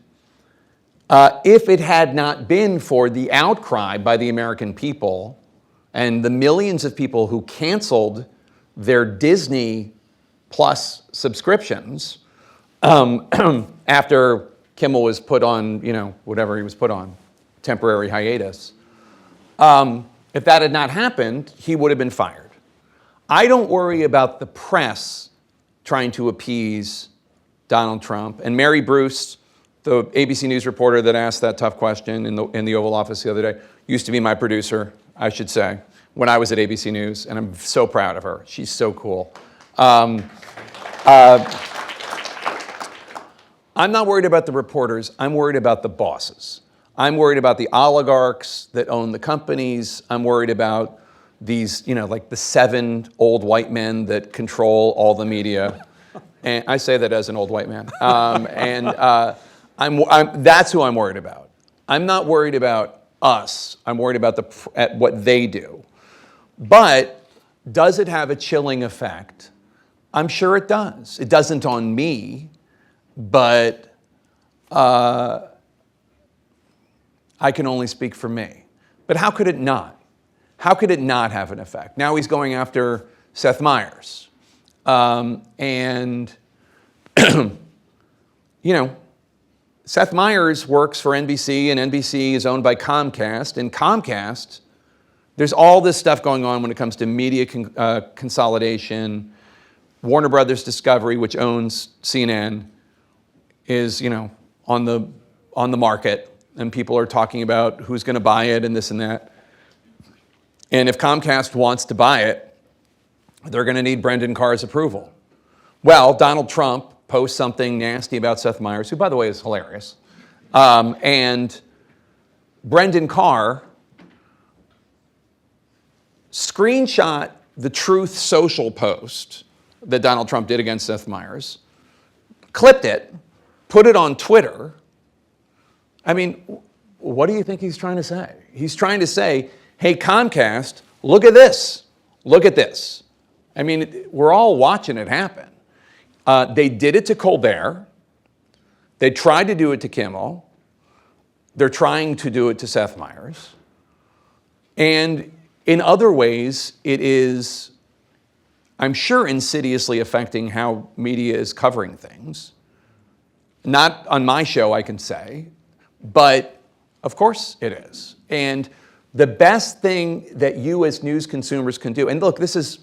if it had not been for the outcry by the American people and the millions of people who canceled their Disney Plus subscriptions after Kimmel was put on, whatever he was put on, temporary hiatus. If that had not happened, he would have been fired. I don't worry about the press trying to appease Donald Trump. And Mary Bruce, the ABC News reporter that asked that tough question in the Oval Office the other day, used to be my producer, I should say, when I was at ABC News, and I'm so proud of her. She's so cool. I'm not worried about the reporters. I'm worried about the bosses. I'm worried about the oligarchs that own the companies. I'm worried about these, like the 7 old white men that control all the media. And I say that as an old white man. That's who I'm worried about. I'm not worried about us. I'm worried about at what they do. But does it have a chilling effect? I'm sure it does. It doesn't on me, but I can only speak for me. But how could it not? How could it not have an effect? Now he's going after Seth Meyers. Seth Meyers works for NBC, and NBC is owned by Comcast. And Comcast, there's all this stuff going on when it comes to media consolidation. Warner Brothers Discovery, which owns CNN, is on the market, and people are talking about who's going to buy it and this and that. And if Comcast wants to buy it, they're going to need Brendan Carr's approval. Well, Donald Trump posts something nasty about Seth Meyers, who, by the way, is hilarious. And Brendan Carr screenshot the Truth Social post that Donald Trump did against Seth Meyers, clipped it, put it on Twitter. I mean, what do you think he's trying to say? He's trying to say, hey, Comcast, look at this. Look at this. I mean, we're all watching it happen. They did it to Colbert. They tried to do it to Kimmel. They're trying to do it to Seth Meyers. And in other ways, it is, I'm sure, insidiously affecting how media is covering things. Not on my show, I can say, but of course it is. And the best thing that you as news consumers can do, and look, this is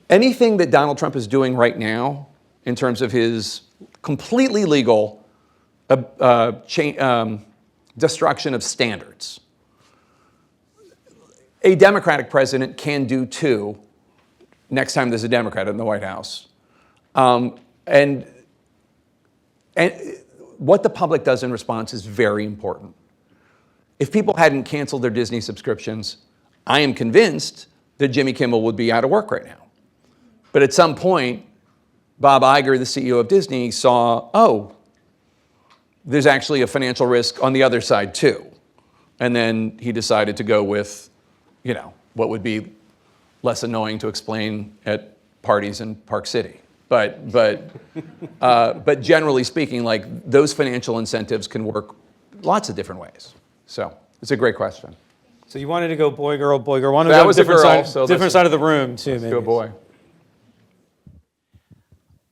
anything that Donald Trump is doing right now in terms of his completely legal destruction of standards. A Democratic president can do too next time there's a Democrat in the White House. And what the public does in response is very important. If people hadn't canceled their Disney subscriptions, I am convinced that Jimmy Kimmel would be out of work right now. But at some point, Bob Iger, the CEO of Disney, saw, oh, there's actually a financial risk on the other side too. And then he decided to go with, what would be less annoying to explain at parties in Park City. But generally speaking, like those financial incentives can work lots of different ways. So it's a great question. So you wanted to go boy, girl, boy, girl. Wanted to That go was a different girl, side, so different side of the room too. Let's Maybe. go boy.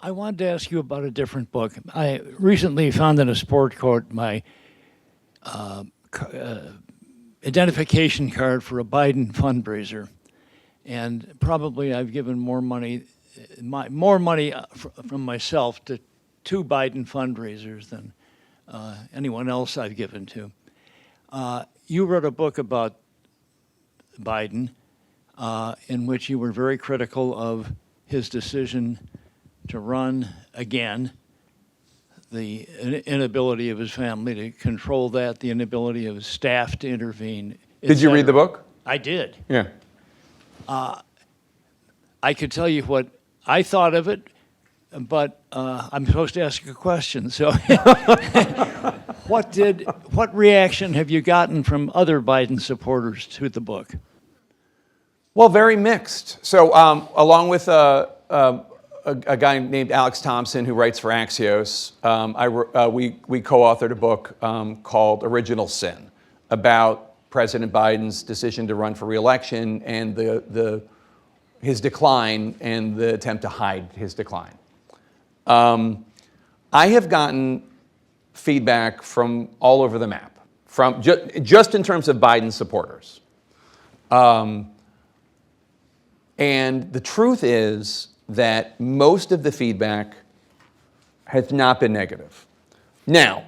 I wanted to ask you about a different book. I recently found in a sport coat my identification card for a Biden fundraiser, and probably I've given more money from myself to 2 Biden fundraisers than anyone else I've given to. You wrote a book about Biden in which you were very critical of his decision to run again, the inability of his family to control that, the inability of his staff to intervene. Did you read the book? I did. Yeah. I could tell you what I thought of it, but I'm supposed to ask you a question. So, what reaction have you gotten from other Biden supporters to the book? Well, very mixed. So, along with a guy named Alex Thompson who writes for Axios, we co-authored a book called Original Sin about President Biden's decision to run for re-election and his decline and the attempt to hide his decline. I have gotten feedback from all over the map, from just in terms of Biden supporters. And the truth is that most of the feedback has not been negative. Now,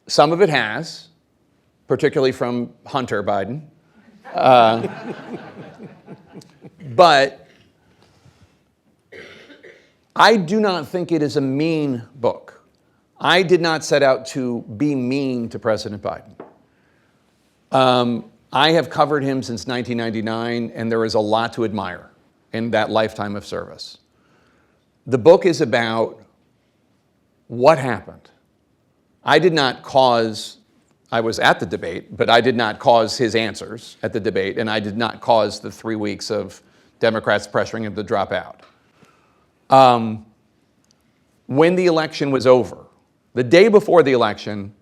some of it has, particularly from Hunter Biden. But I do not think it is a mean book. I did not set out to be mean to President Biden. I have covered him since 1999, and there is a lot to admire in that lifetime of service. The book is about what happened. I was at the debate, but I did not cause his answers at the debate, and I did not cause the 3 weeks of Democrats pressuring him to drop out. When the election was over, the day before the election,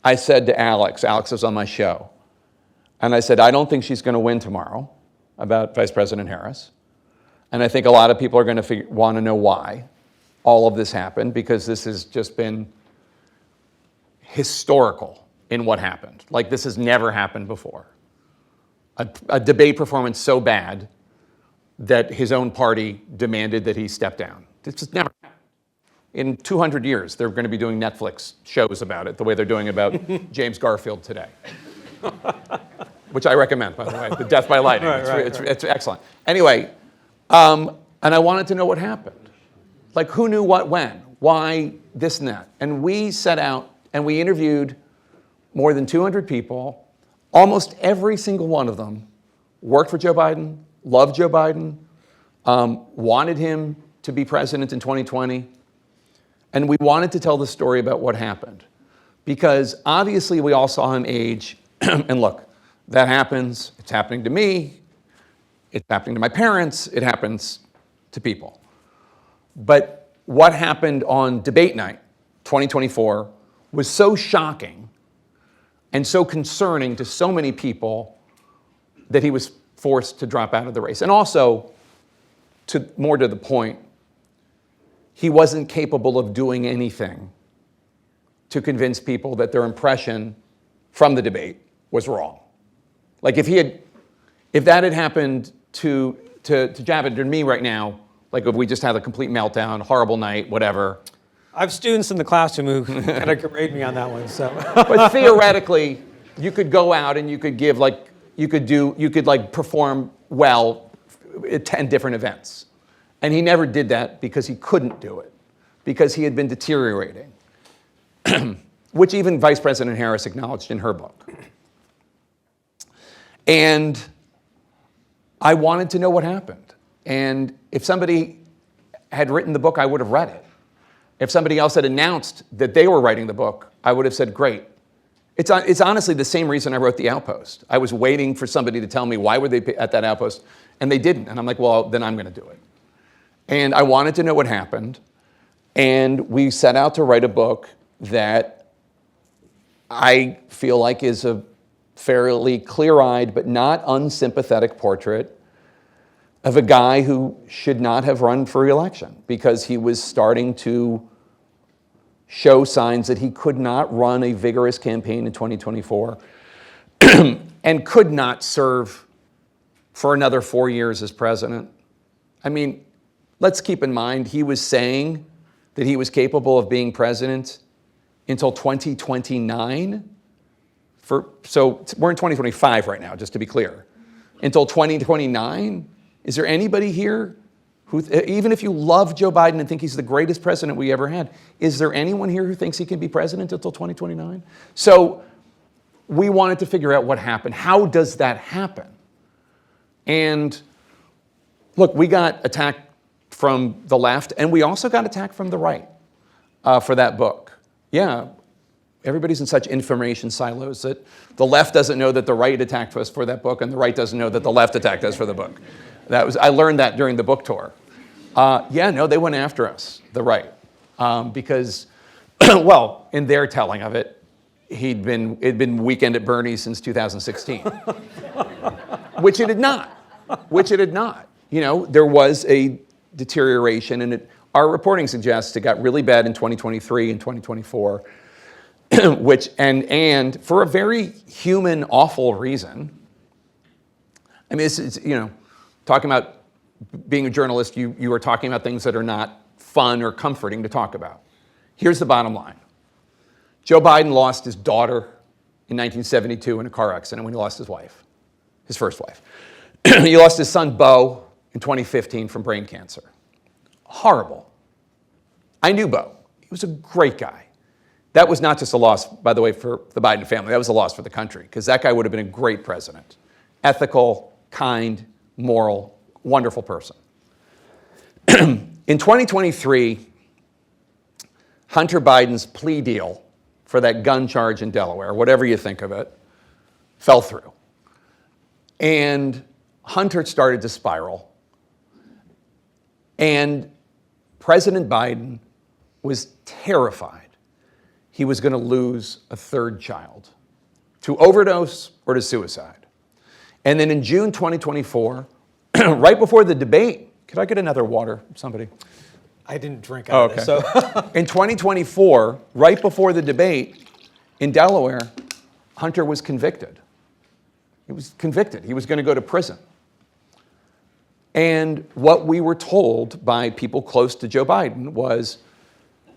I said to Alex was on my show, and I said, I don't think she's going to win tomorrow, about Vice President Harris. And I think a lot of people are going to want to know why all of this happened, because this has just been historical in what happened. Like, this has never happened before. A debate performance so bad that his own party demanded that he step down. This has never happened. In 200 years, they're going to be doing Netflix shows about it, the way they're doing about James Garfield today. Which I recommend, by the way, The Death by Lightning. It's excellent. Anyway, and I wanted to know what happened. Like, who knew what when? Why this and that? And we set out and we interviewed more than 200 people. Almost every single one of them worked for Joe Biden, loved Joe Biden, wanted him to be president in 2020. And we wanted to tell the story about what happened. Because obviously we all saw him age. And look, that happens. It's happening to me. It's happening to my parents. It happens to people. But what happened on debate night 2024 was so shocking and so concerning to so many people that he was forced to drop out of the race. And also, more to the point, he wasn't capable of doing anything to convince people that their impression from the debate was wrong. Like, if that had happened to Javed and me right now, like if we just had a complete meltdown, horrible night, whatever. I have students in the classroom who kind of grade me on that one. So, but theoretically, you could go out and you could give you could perform well at 10 different events, and he never did that because he couldn't do it, because he had been deteriorating, which even Vice President Harris acknowledged in her book. And I wanted to know what happened. And if somebody had written the book, I would have read it. If somebody else had announced that they were writing the book, I would have said, great. It's honestly the same reason I wrote The Outpost. I was waiting for somebody to tell me why were they at that outpost, and they didn't. And I'm like, well, then I'm going to do it. And I wanted to know what happened. And we set out to write a book that I feel like is a fairly clear-eyed but not unsympathetic portrait of a guy who should not have run for re-election because he was starting to show signs that he could not run a vigorous campaign in 2024 and could not serve for another 4 years as president. I mean, let's keep in mind, he was saying that he was capable of being president until 2029. So we're in 2025 right now, just to be clear. Until 2029? Is there anybody here who, even if you love Joe Biden and think he's the greatest president we ever had, is there anyone here who thinks he can be president until 2029? So we wanted to figure out what happened. How does that happen? And look, we got attacked from the left, and we also got attacked from the right for that book. Yeah, everybody's in such information silos that the left doesn't know that the right attacked us for that book, and the right doesn't know that the left attacked us for the book. I learned that during the book tour. They went after us, the right, because, well, in their telling of it, it'd been Weekend at Bernie's since 2016, which it had not. You know, there was a deterioration, and our reporting suggests it got really bad in 2023 and 2024, which and for a very human, awful reason. I mean, it's talking about being a journalist, you are talking about things that are not fun or comforting to talk about. Here's the bottom line. Joe Biden lost his daughter in 1972 in a car accident when he lost his wife, his first wife. He lost his son, Beau, in 2015 from brain cancer. Horrible. I knew Beau. He was a great guy. That was not just a loss, by the way, for the Biden family. That was a loss for the country, because that guy would have been a great president. Ethical, kind, moral, wonderful person. In 2023, Hunter Biden's plea deal for that gun charge in Delaware, whatever you think of it, fell through. And Hunter started to spiral. And President Biden was terrified he was going to lose a third child to overdose or to suicide. And then in June 2024, right before the debate, could I get another water, somebody? I didn't drink out of this, so. In 2024, right before the debate in Delaware, Hunter was convicted. He was convicted. He was going to go to prison. And what we were told by people close to Joe Biden was,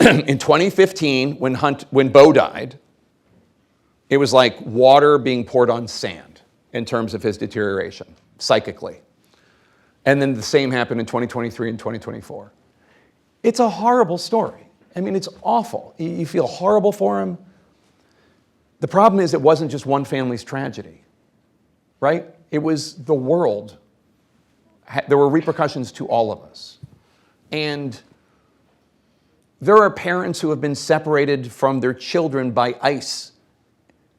in 2015, when Beau died, it was like water being poured on sand in terms of his deterioration, psychically. And then the same happened in 2023 and 2024. It's a horrible story. I mean, it's awful. You feel horrible for him. The problem is it wasn't just one family's tragedy, right? It was the world. There were repercussions to all of us. And there are parents who have been separated from their children by ICE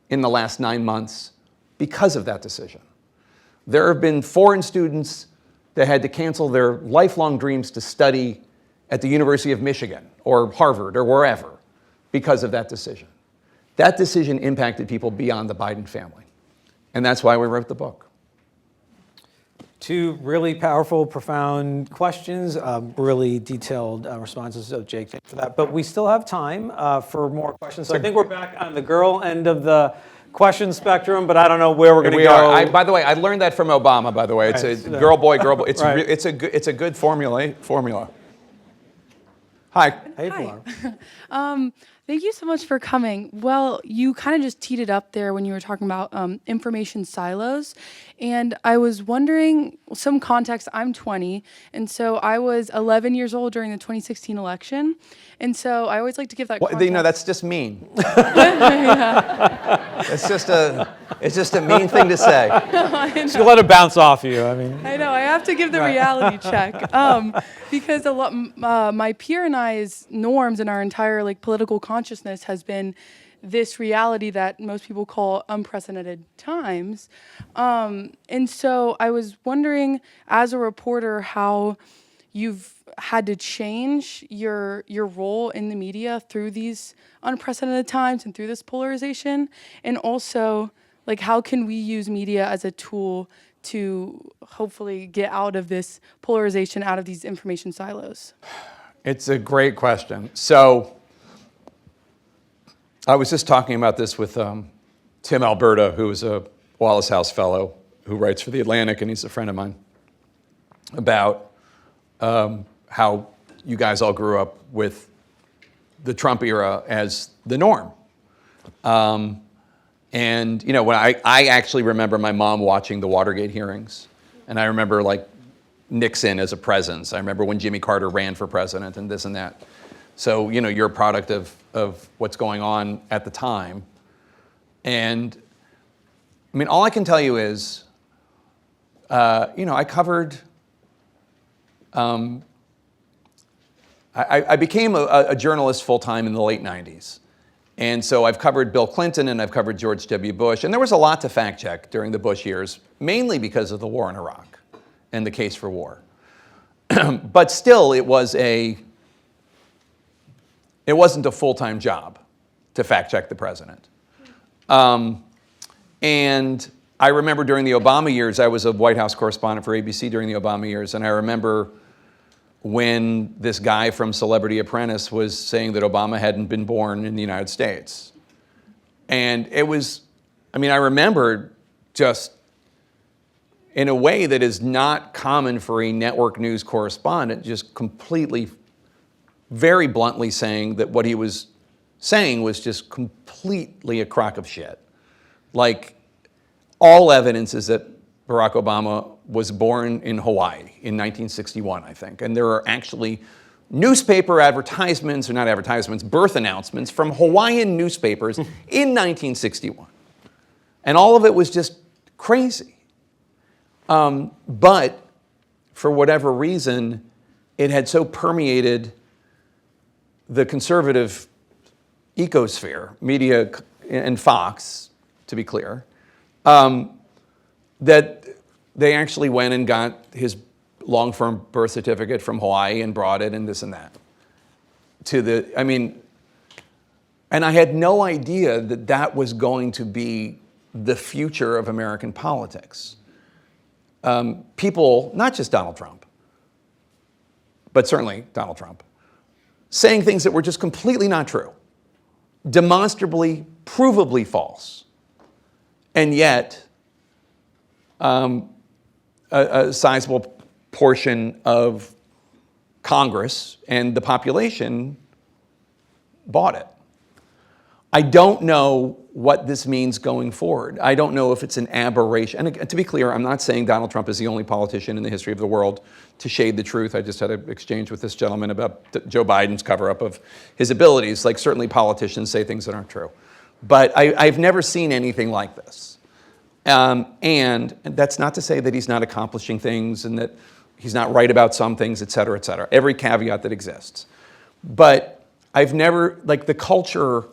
in the last 9 months because of that decision. There have been foreign students that had to cancel their lifelong dreams to study at the University of Michigan or Harvard or wherever because of that decision. That decision impacted people beyond the Biden family. And that's why we wrote the book. Two really powerful, profound questions, really detailed responses. So, Jake, thanks for that. But we still have time for more questions. So I think we're back on the girl end of the question spectrum, but I don't know where we're going to go. By the way, I learned that from Obama, by the way. It's a girl, boy, girl, boy. It's a good formula. Hi. Hey, Pilar. Thank you so much for coming. Well, you kind of just teed it up there when you were talking about information silos. And I was wondering, some context, I'm 20, and so I was 11 years old during the 2016 election. And so I always like to give that context. That's just mean. It's just a mean thing to say. Just let it bounce off you. I mean, I know, I have to give the reality check. Because a lot, my peer and I's norms and our entire like political consciousness has been this reality that most people call unprecedented times. And so I was wondering, as a reporter, how you've had to change your role in the media through these unprecedented times and through this polarization, and also like how can we use media as a tool to hopefully get out of this polarization, out of these information silos? It's a great question. So I was just talking about this with Tim Alberta, who is a Wallace House Fellow who writes for The Atlantic, and he's a friend of mine, about how you guys all grew up with the Trump era as the norm. And, you know, when I actually remember my mom watching the Watergate hearings, and I remember, like, Nixon as a presence. I remember when Jimmy Carter ran for president and this and that. So, you know, you're a product of what's going on at the time. And, I mean, all I can tell you is, you know, I covered, I became a journalist full-time in the late 90s. And so I've covered Bill Clinton and I've covered George W. Bush. And there was a lot to fact check during the Bush years, mainly because of the war in Iraq and the case for war. But still, it wasn't a full-time job to fact check the president. And I remember during the Obama years, I was a White House correspondent for ABC during the Obama years, and I remember when this guy from Celebrity Apprentice was saying that Obama hadn't been born in the United States. And it was, I mean, I remember just in a way that is not common for a network news correspondent, just completely, very bluntly saying that what he was saying was just completely a crock of shit. Like, all evidence is that Barack Obama was born in Hawaii in 1961, I think. And there are actually newspaper advertisements, or not advertisements, birth announcements from Hawaiian newspapers in 1961. And all of it was just crazy. But for whatever reason, it had so permeated the conservative ecosphere, media and Fox, to be clear, that they actually went and got his long-term birth certificate from Hawaii and brought it and this and that. I mean, and I had no idea that that was going to be the future of American politics. People, not just Donald Trump, but certainly Donald Trump, saying things that were just completely not true, demonstrably, provably false. And yet, a sizable portion of Congress and the population bought it. I don't know what this means going forward. I don't know if it's an aberration. And to be clear, I'm not saying Donald Trump is the only politician in the history of the world to shade the truth. I just had an exchange with this gentleman about Joe Biden's cover-up of his abilities. Like, certainly politicians say things that aren't true. But I've never seen anything like this. And that's not to say that he's not accomplishing things and that he's not right about some things, et cetera, every caveat that exists. But I've never, like, the culture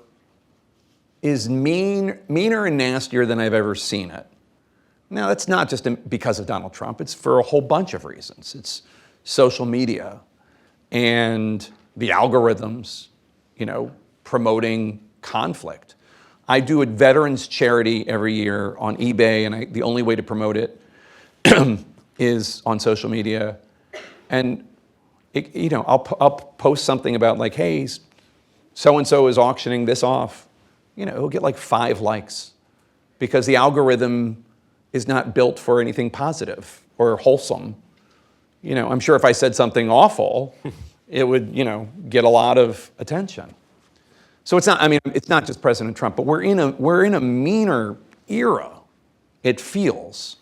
is meaner and nastier than I've ever seen it. Now, that's not just because of Donald Trump. It's for a whole bunch of reasons. It's social media and the algorithms, you know, promoting conflict. I do a veterans charity every year on eBay, and the only way to promote it is on social media. And you know, I'll post something about, like, hey, so-and-so is auctioning this off. You know, it'll get like 5 likes because the algorithm is not built for anything positive or wholesome. You know, I'm sure if I said something awful, it would, you know, get a lot of attention. So it's not, I mean, it's not just President Trump, but we're in a meaner era, it feels,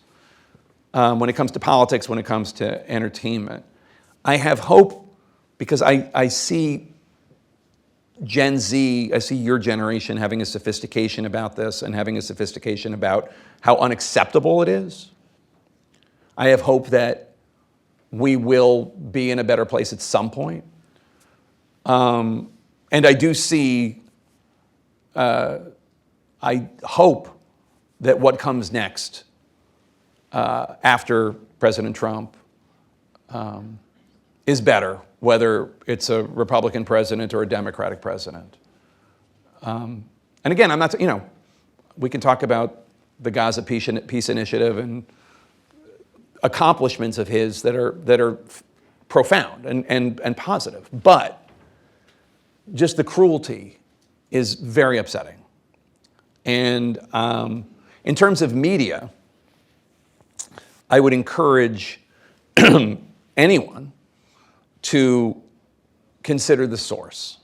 when it comes to politics, when it comes to entertainment. I have hope because I see Gen Z, I see your generation having a sophistication about this and having a sophistication about how unacceptable it is. I have hope that we will be in a better place at some point. And I do see, I hope that what comes next after President Trump is better, whether it's a Republican president or a Democratic president. And again, I'm not, we can talk about the Gaza Peace Initiative and accomplishments of his that are profound and positive, but just the cruelty is very upsetting. And in terms of media, I would encourage anyone to consider the source.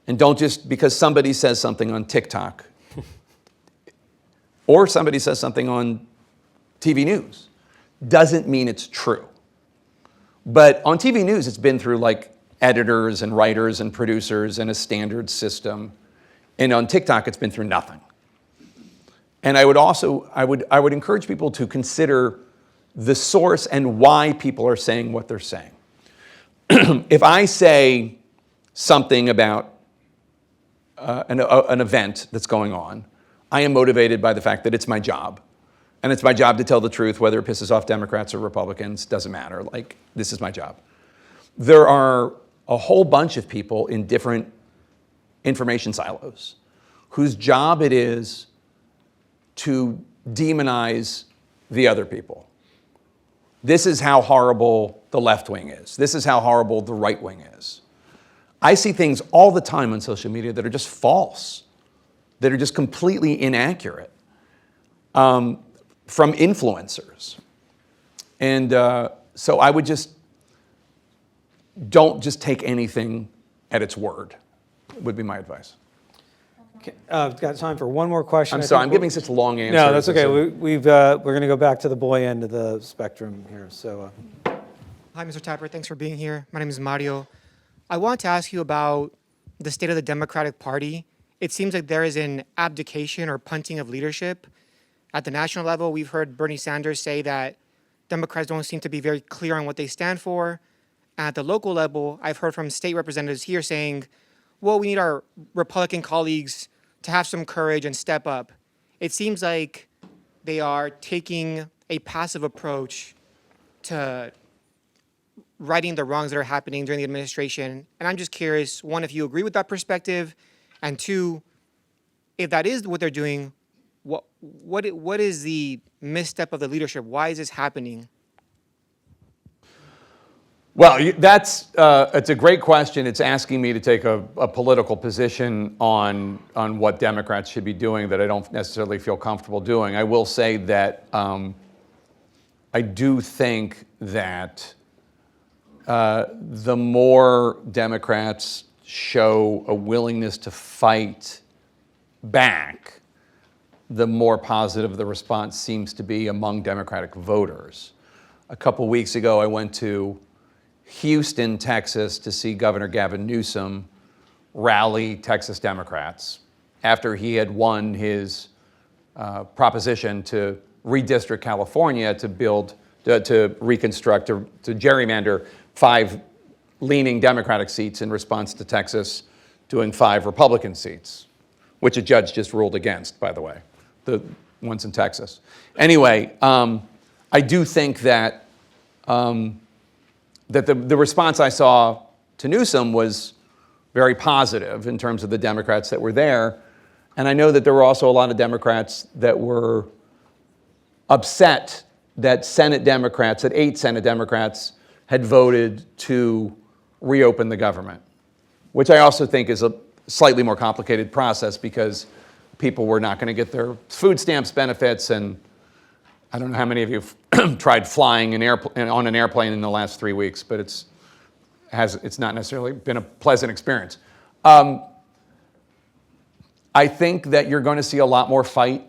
And don't just, because somebody says something on TikTok or somebody says something on TV news, doesn't mean it's true. But on TV news, it's been through like editors and writers and producers and a standard system. And on TikTok, it's been through nothing. And I would encourage people to consider the source and why people are saying what they're saying. If I say something about an event that's going on, I am motivated by the fact that it's my job. And it's my job to tell the truth, whether it pisses off Democrats or Republicans, doesn't matter. Like, this is my job. There are a whole bunch of people in different information silos whose job it is to demonize the other people. This is how horrible the left wing is. This is how horrible the right wing is. I see things all the time on social media that are just false, that are just completely inaccurate from influencers. And so I would just, don't just take anything at its word, would be my advice. Okay, I've got time for one more question. I'm sorry, I'm giving such long answers. No, that's okay. We're going to go back to the boy end of the spectrum here. So, Hi, Mr. Tapper. Thanks for being here. My name is Mario. I want to ask you about the state of the Democratic Party. It seems like there is an abdication or punting of leadership. At the national level, we've heard Bernie Sanders say that Democrats don't seem to be very clear on what they stand for. At the local level, I've heard from state representatives here saying, well, we need our Republican colleagues to have some courage and step up. It seems like they are taking a passive approach to righting the wrongs that are happening during the administration. And I'm just curious, one, if you agree with that perspective, and two, if that is what they're doing, what is the misstep of the leadership? Why is this happening? Well, it's a great question. It's asking me to take a political position on what Democrats should be doing that I don't necessarily feel comfortable doing. I will say that I do think that the more Democrats show a willingness to fight back, the more positive the response seems to be among Democratic voters. A couple weeks ago, I went to Houston, Texas, to see Governor Gavin Newsom rally Texas Democrats after he had won his proposition to redistrict California to reconstruct, to gerrymander 5 leaning Democratic seats in response to Texas doing 5 Republican seats, which a judge just ruled against, by the way, the ones in Texas. Anyway, I do think that that the response I saw to Newsom was very positive in terms of the Democrats that were there. And I know that there were also a lot of Democrats that were upset that that 8 Senate Democrats had voted to reopen the government, which I also think is a slightly more complicated process because people were not going to get their food stamps benefits, and I don't know how many of you have tried flying on an airplane in the last 3 weeks, but it's not necessarily been a pleasant experience. I think that you're going to see a lot more fight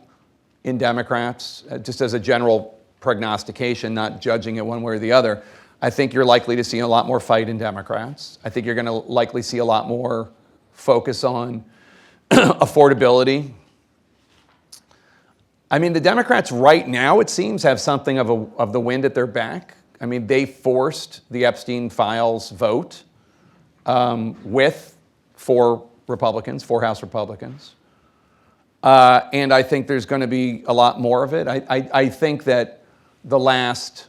in Democrats, just as a general prognostication, not judging it one way or the other. I think you're likely to see a lot more fight in Democrats. I think you're going to likely see a lot more focus on affordability. I mean, the Democrats right now, it seems, have something of the wind at their back. I mean, they forced the Epstein files vote with four House Republicans. And I think there's going to be a lot more of it. I think that the last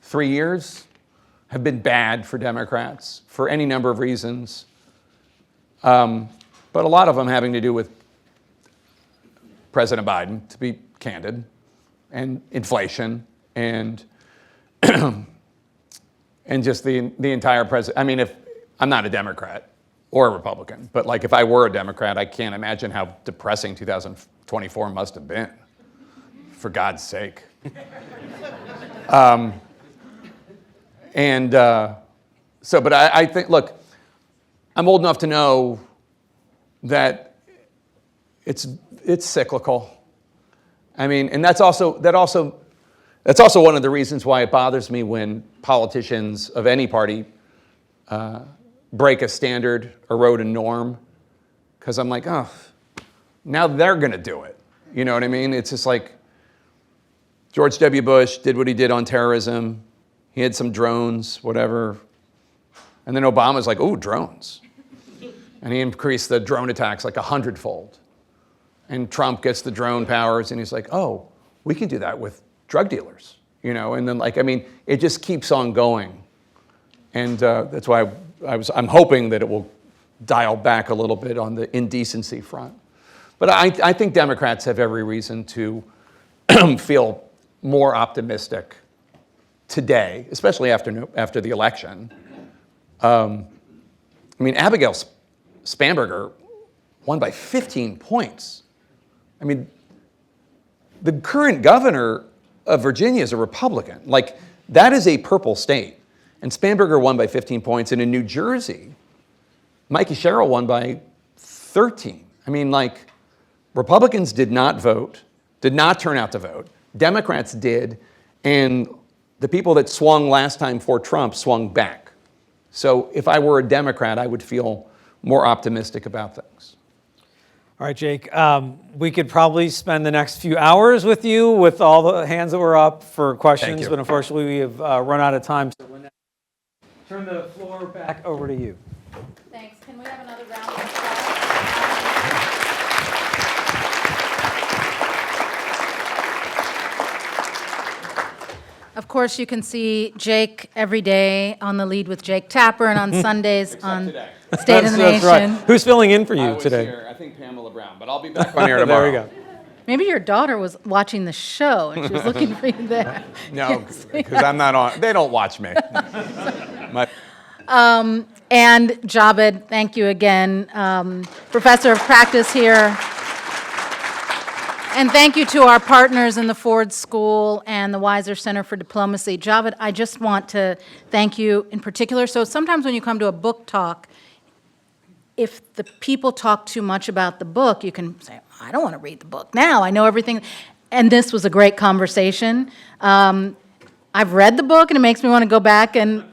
3 years have been bad for Democrats for any number of reasons. But a lot of them having to do with President Biden, to be candid, and inflation, and and just the entire president. I mean, if I'm not a Democrat or a Republican, but like if I were a Democrat, I can't imagine how depressing 2024 must have been, for God's sake. But I think, look, I'm old enough to know that it's cyclical. I mean, and that's also one of the reasons why it bothers me when politicians of any party break a standard, erode a norm, because I'm like, oh, now they're going to do it. You know what I mean? It's just like George W. Bush did what he did on terrorism. He had some drones, whatever. And then Obama's like, ooh, drones. And he increased the drone attacks like 100-fold. And Trump gets the drone powers, and he's like, oh, we can do that with drug dealers, you know? And then, like, I mean, it just keeps on going. And that's why I'm hoping that it will dial back a little bit on the indecency front. But I think Democrats have every reason to feel more optimistic today, especially after the election. I mean, Abigail Spanberger won by 15 points. I mean, the current governor of Virginia is a Republican. Like, that is a purple state. And Spanberger won by 15 points. And in New Jersey, Mikey Sherrill won by 13. I mean, like, Republicans did not turn out to vote. Democrats did. And the people that swung last time for Trump swung back. So if I were a Democrat, I would feel more optimistic about things. All right, Jake, we could probably spend the next few hours with you with all the hands that were up for questions, but unfortunately we have run out of time. So Lynette, turn the floor back over to you. Thanks. Can we have another round of applause? Of course, you can see Jake every day on The Lead with Jake Tapper and on Sundays on today. State of the That's Nation. right. Who's filling in for you I was today? here, I think Pamela Brown, but I'll be back on here tomorrow. There we go. Maybe your daughter was watching the show and she was looking for you there. No, because I'm not on. They don't watch me. And Javed, thank you again, Professor of Practice here. And thank you to our partners in the Ford School and the Weiser Center for Diplomacy. Javed, I just want to thank you in particular. So sometimes when you come to a book talk, if the people talk too much about the book, you can say, I don't want to read the book now. I know everything. And this was a great conversation. I've read the book, and it makes me want to go back and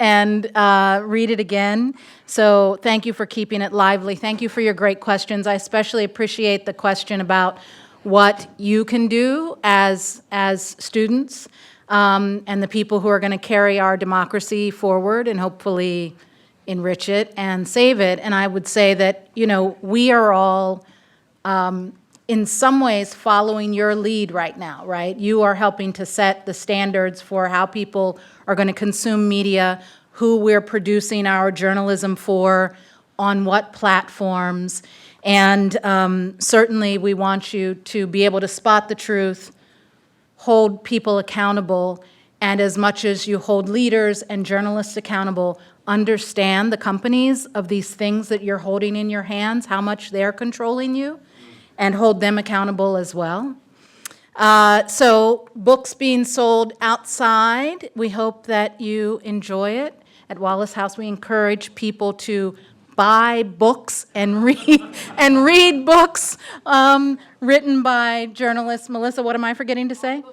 read it again. So thank you for keeping it lively. Thank you for your great questions. I especially appreciate the question about what you can do as students and the people who are going to carry our democracy forward and hopefully enrich it and save it. And I would say that, you know, we are all in some ways following your lead right now, right? You are helping to set the standards for how people are going to consume media, who we're producing our journalism for, on what platforms. And certainly we want you to be able to spot the truth, hold people accountable, and as much as you hold leaders and journalists accountable, understand the companies of these things that you're holding in your hands, how much they're controlling you, and hold them accountable as well. So books being sold outside, we hope that you enjoy it. At Wallace House, we encourage people to buy books and read books written by journalists. Melissa, what am I forgetting to say?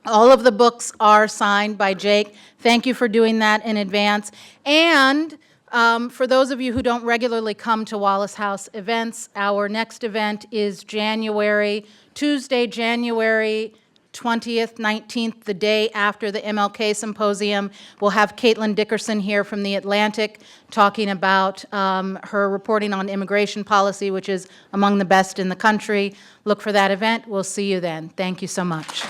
All of the books are signed by Jake. Thank you for doing that in advance. And For those of you who don't regularly come to Wallace House events, our next event is Tuesday, January 20th, 19th, the day after the MLK Symposium. We'll have Caitlin Dickerson here from The Atlantic talking about her reporting on immigration policy, which is among the best in the country. Look for that event. We'll see you then. Thank you so much.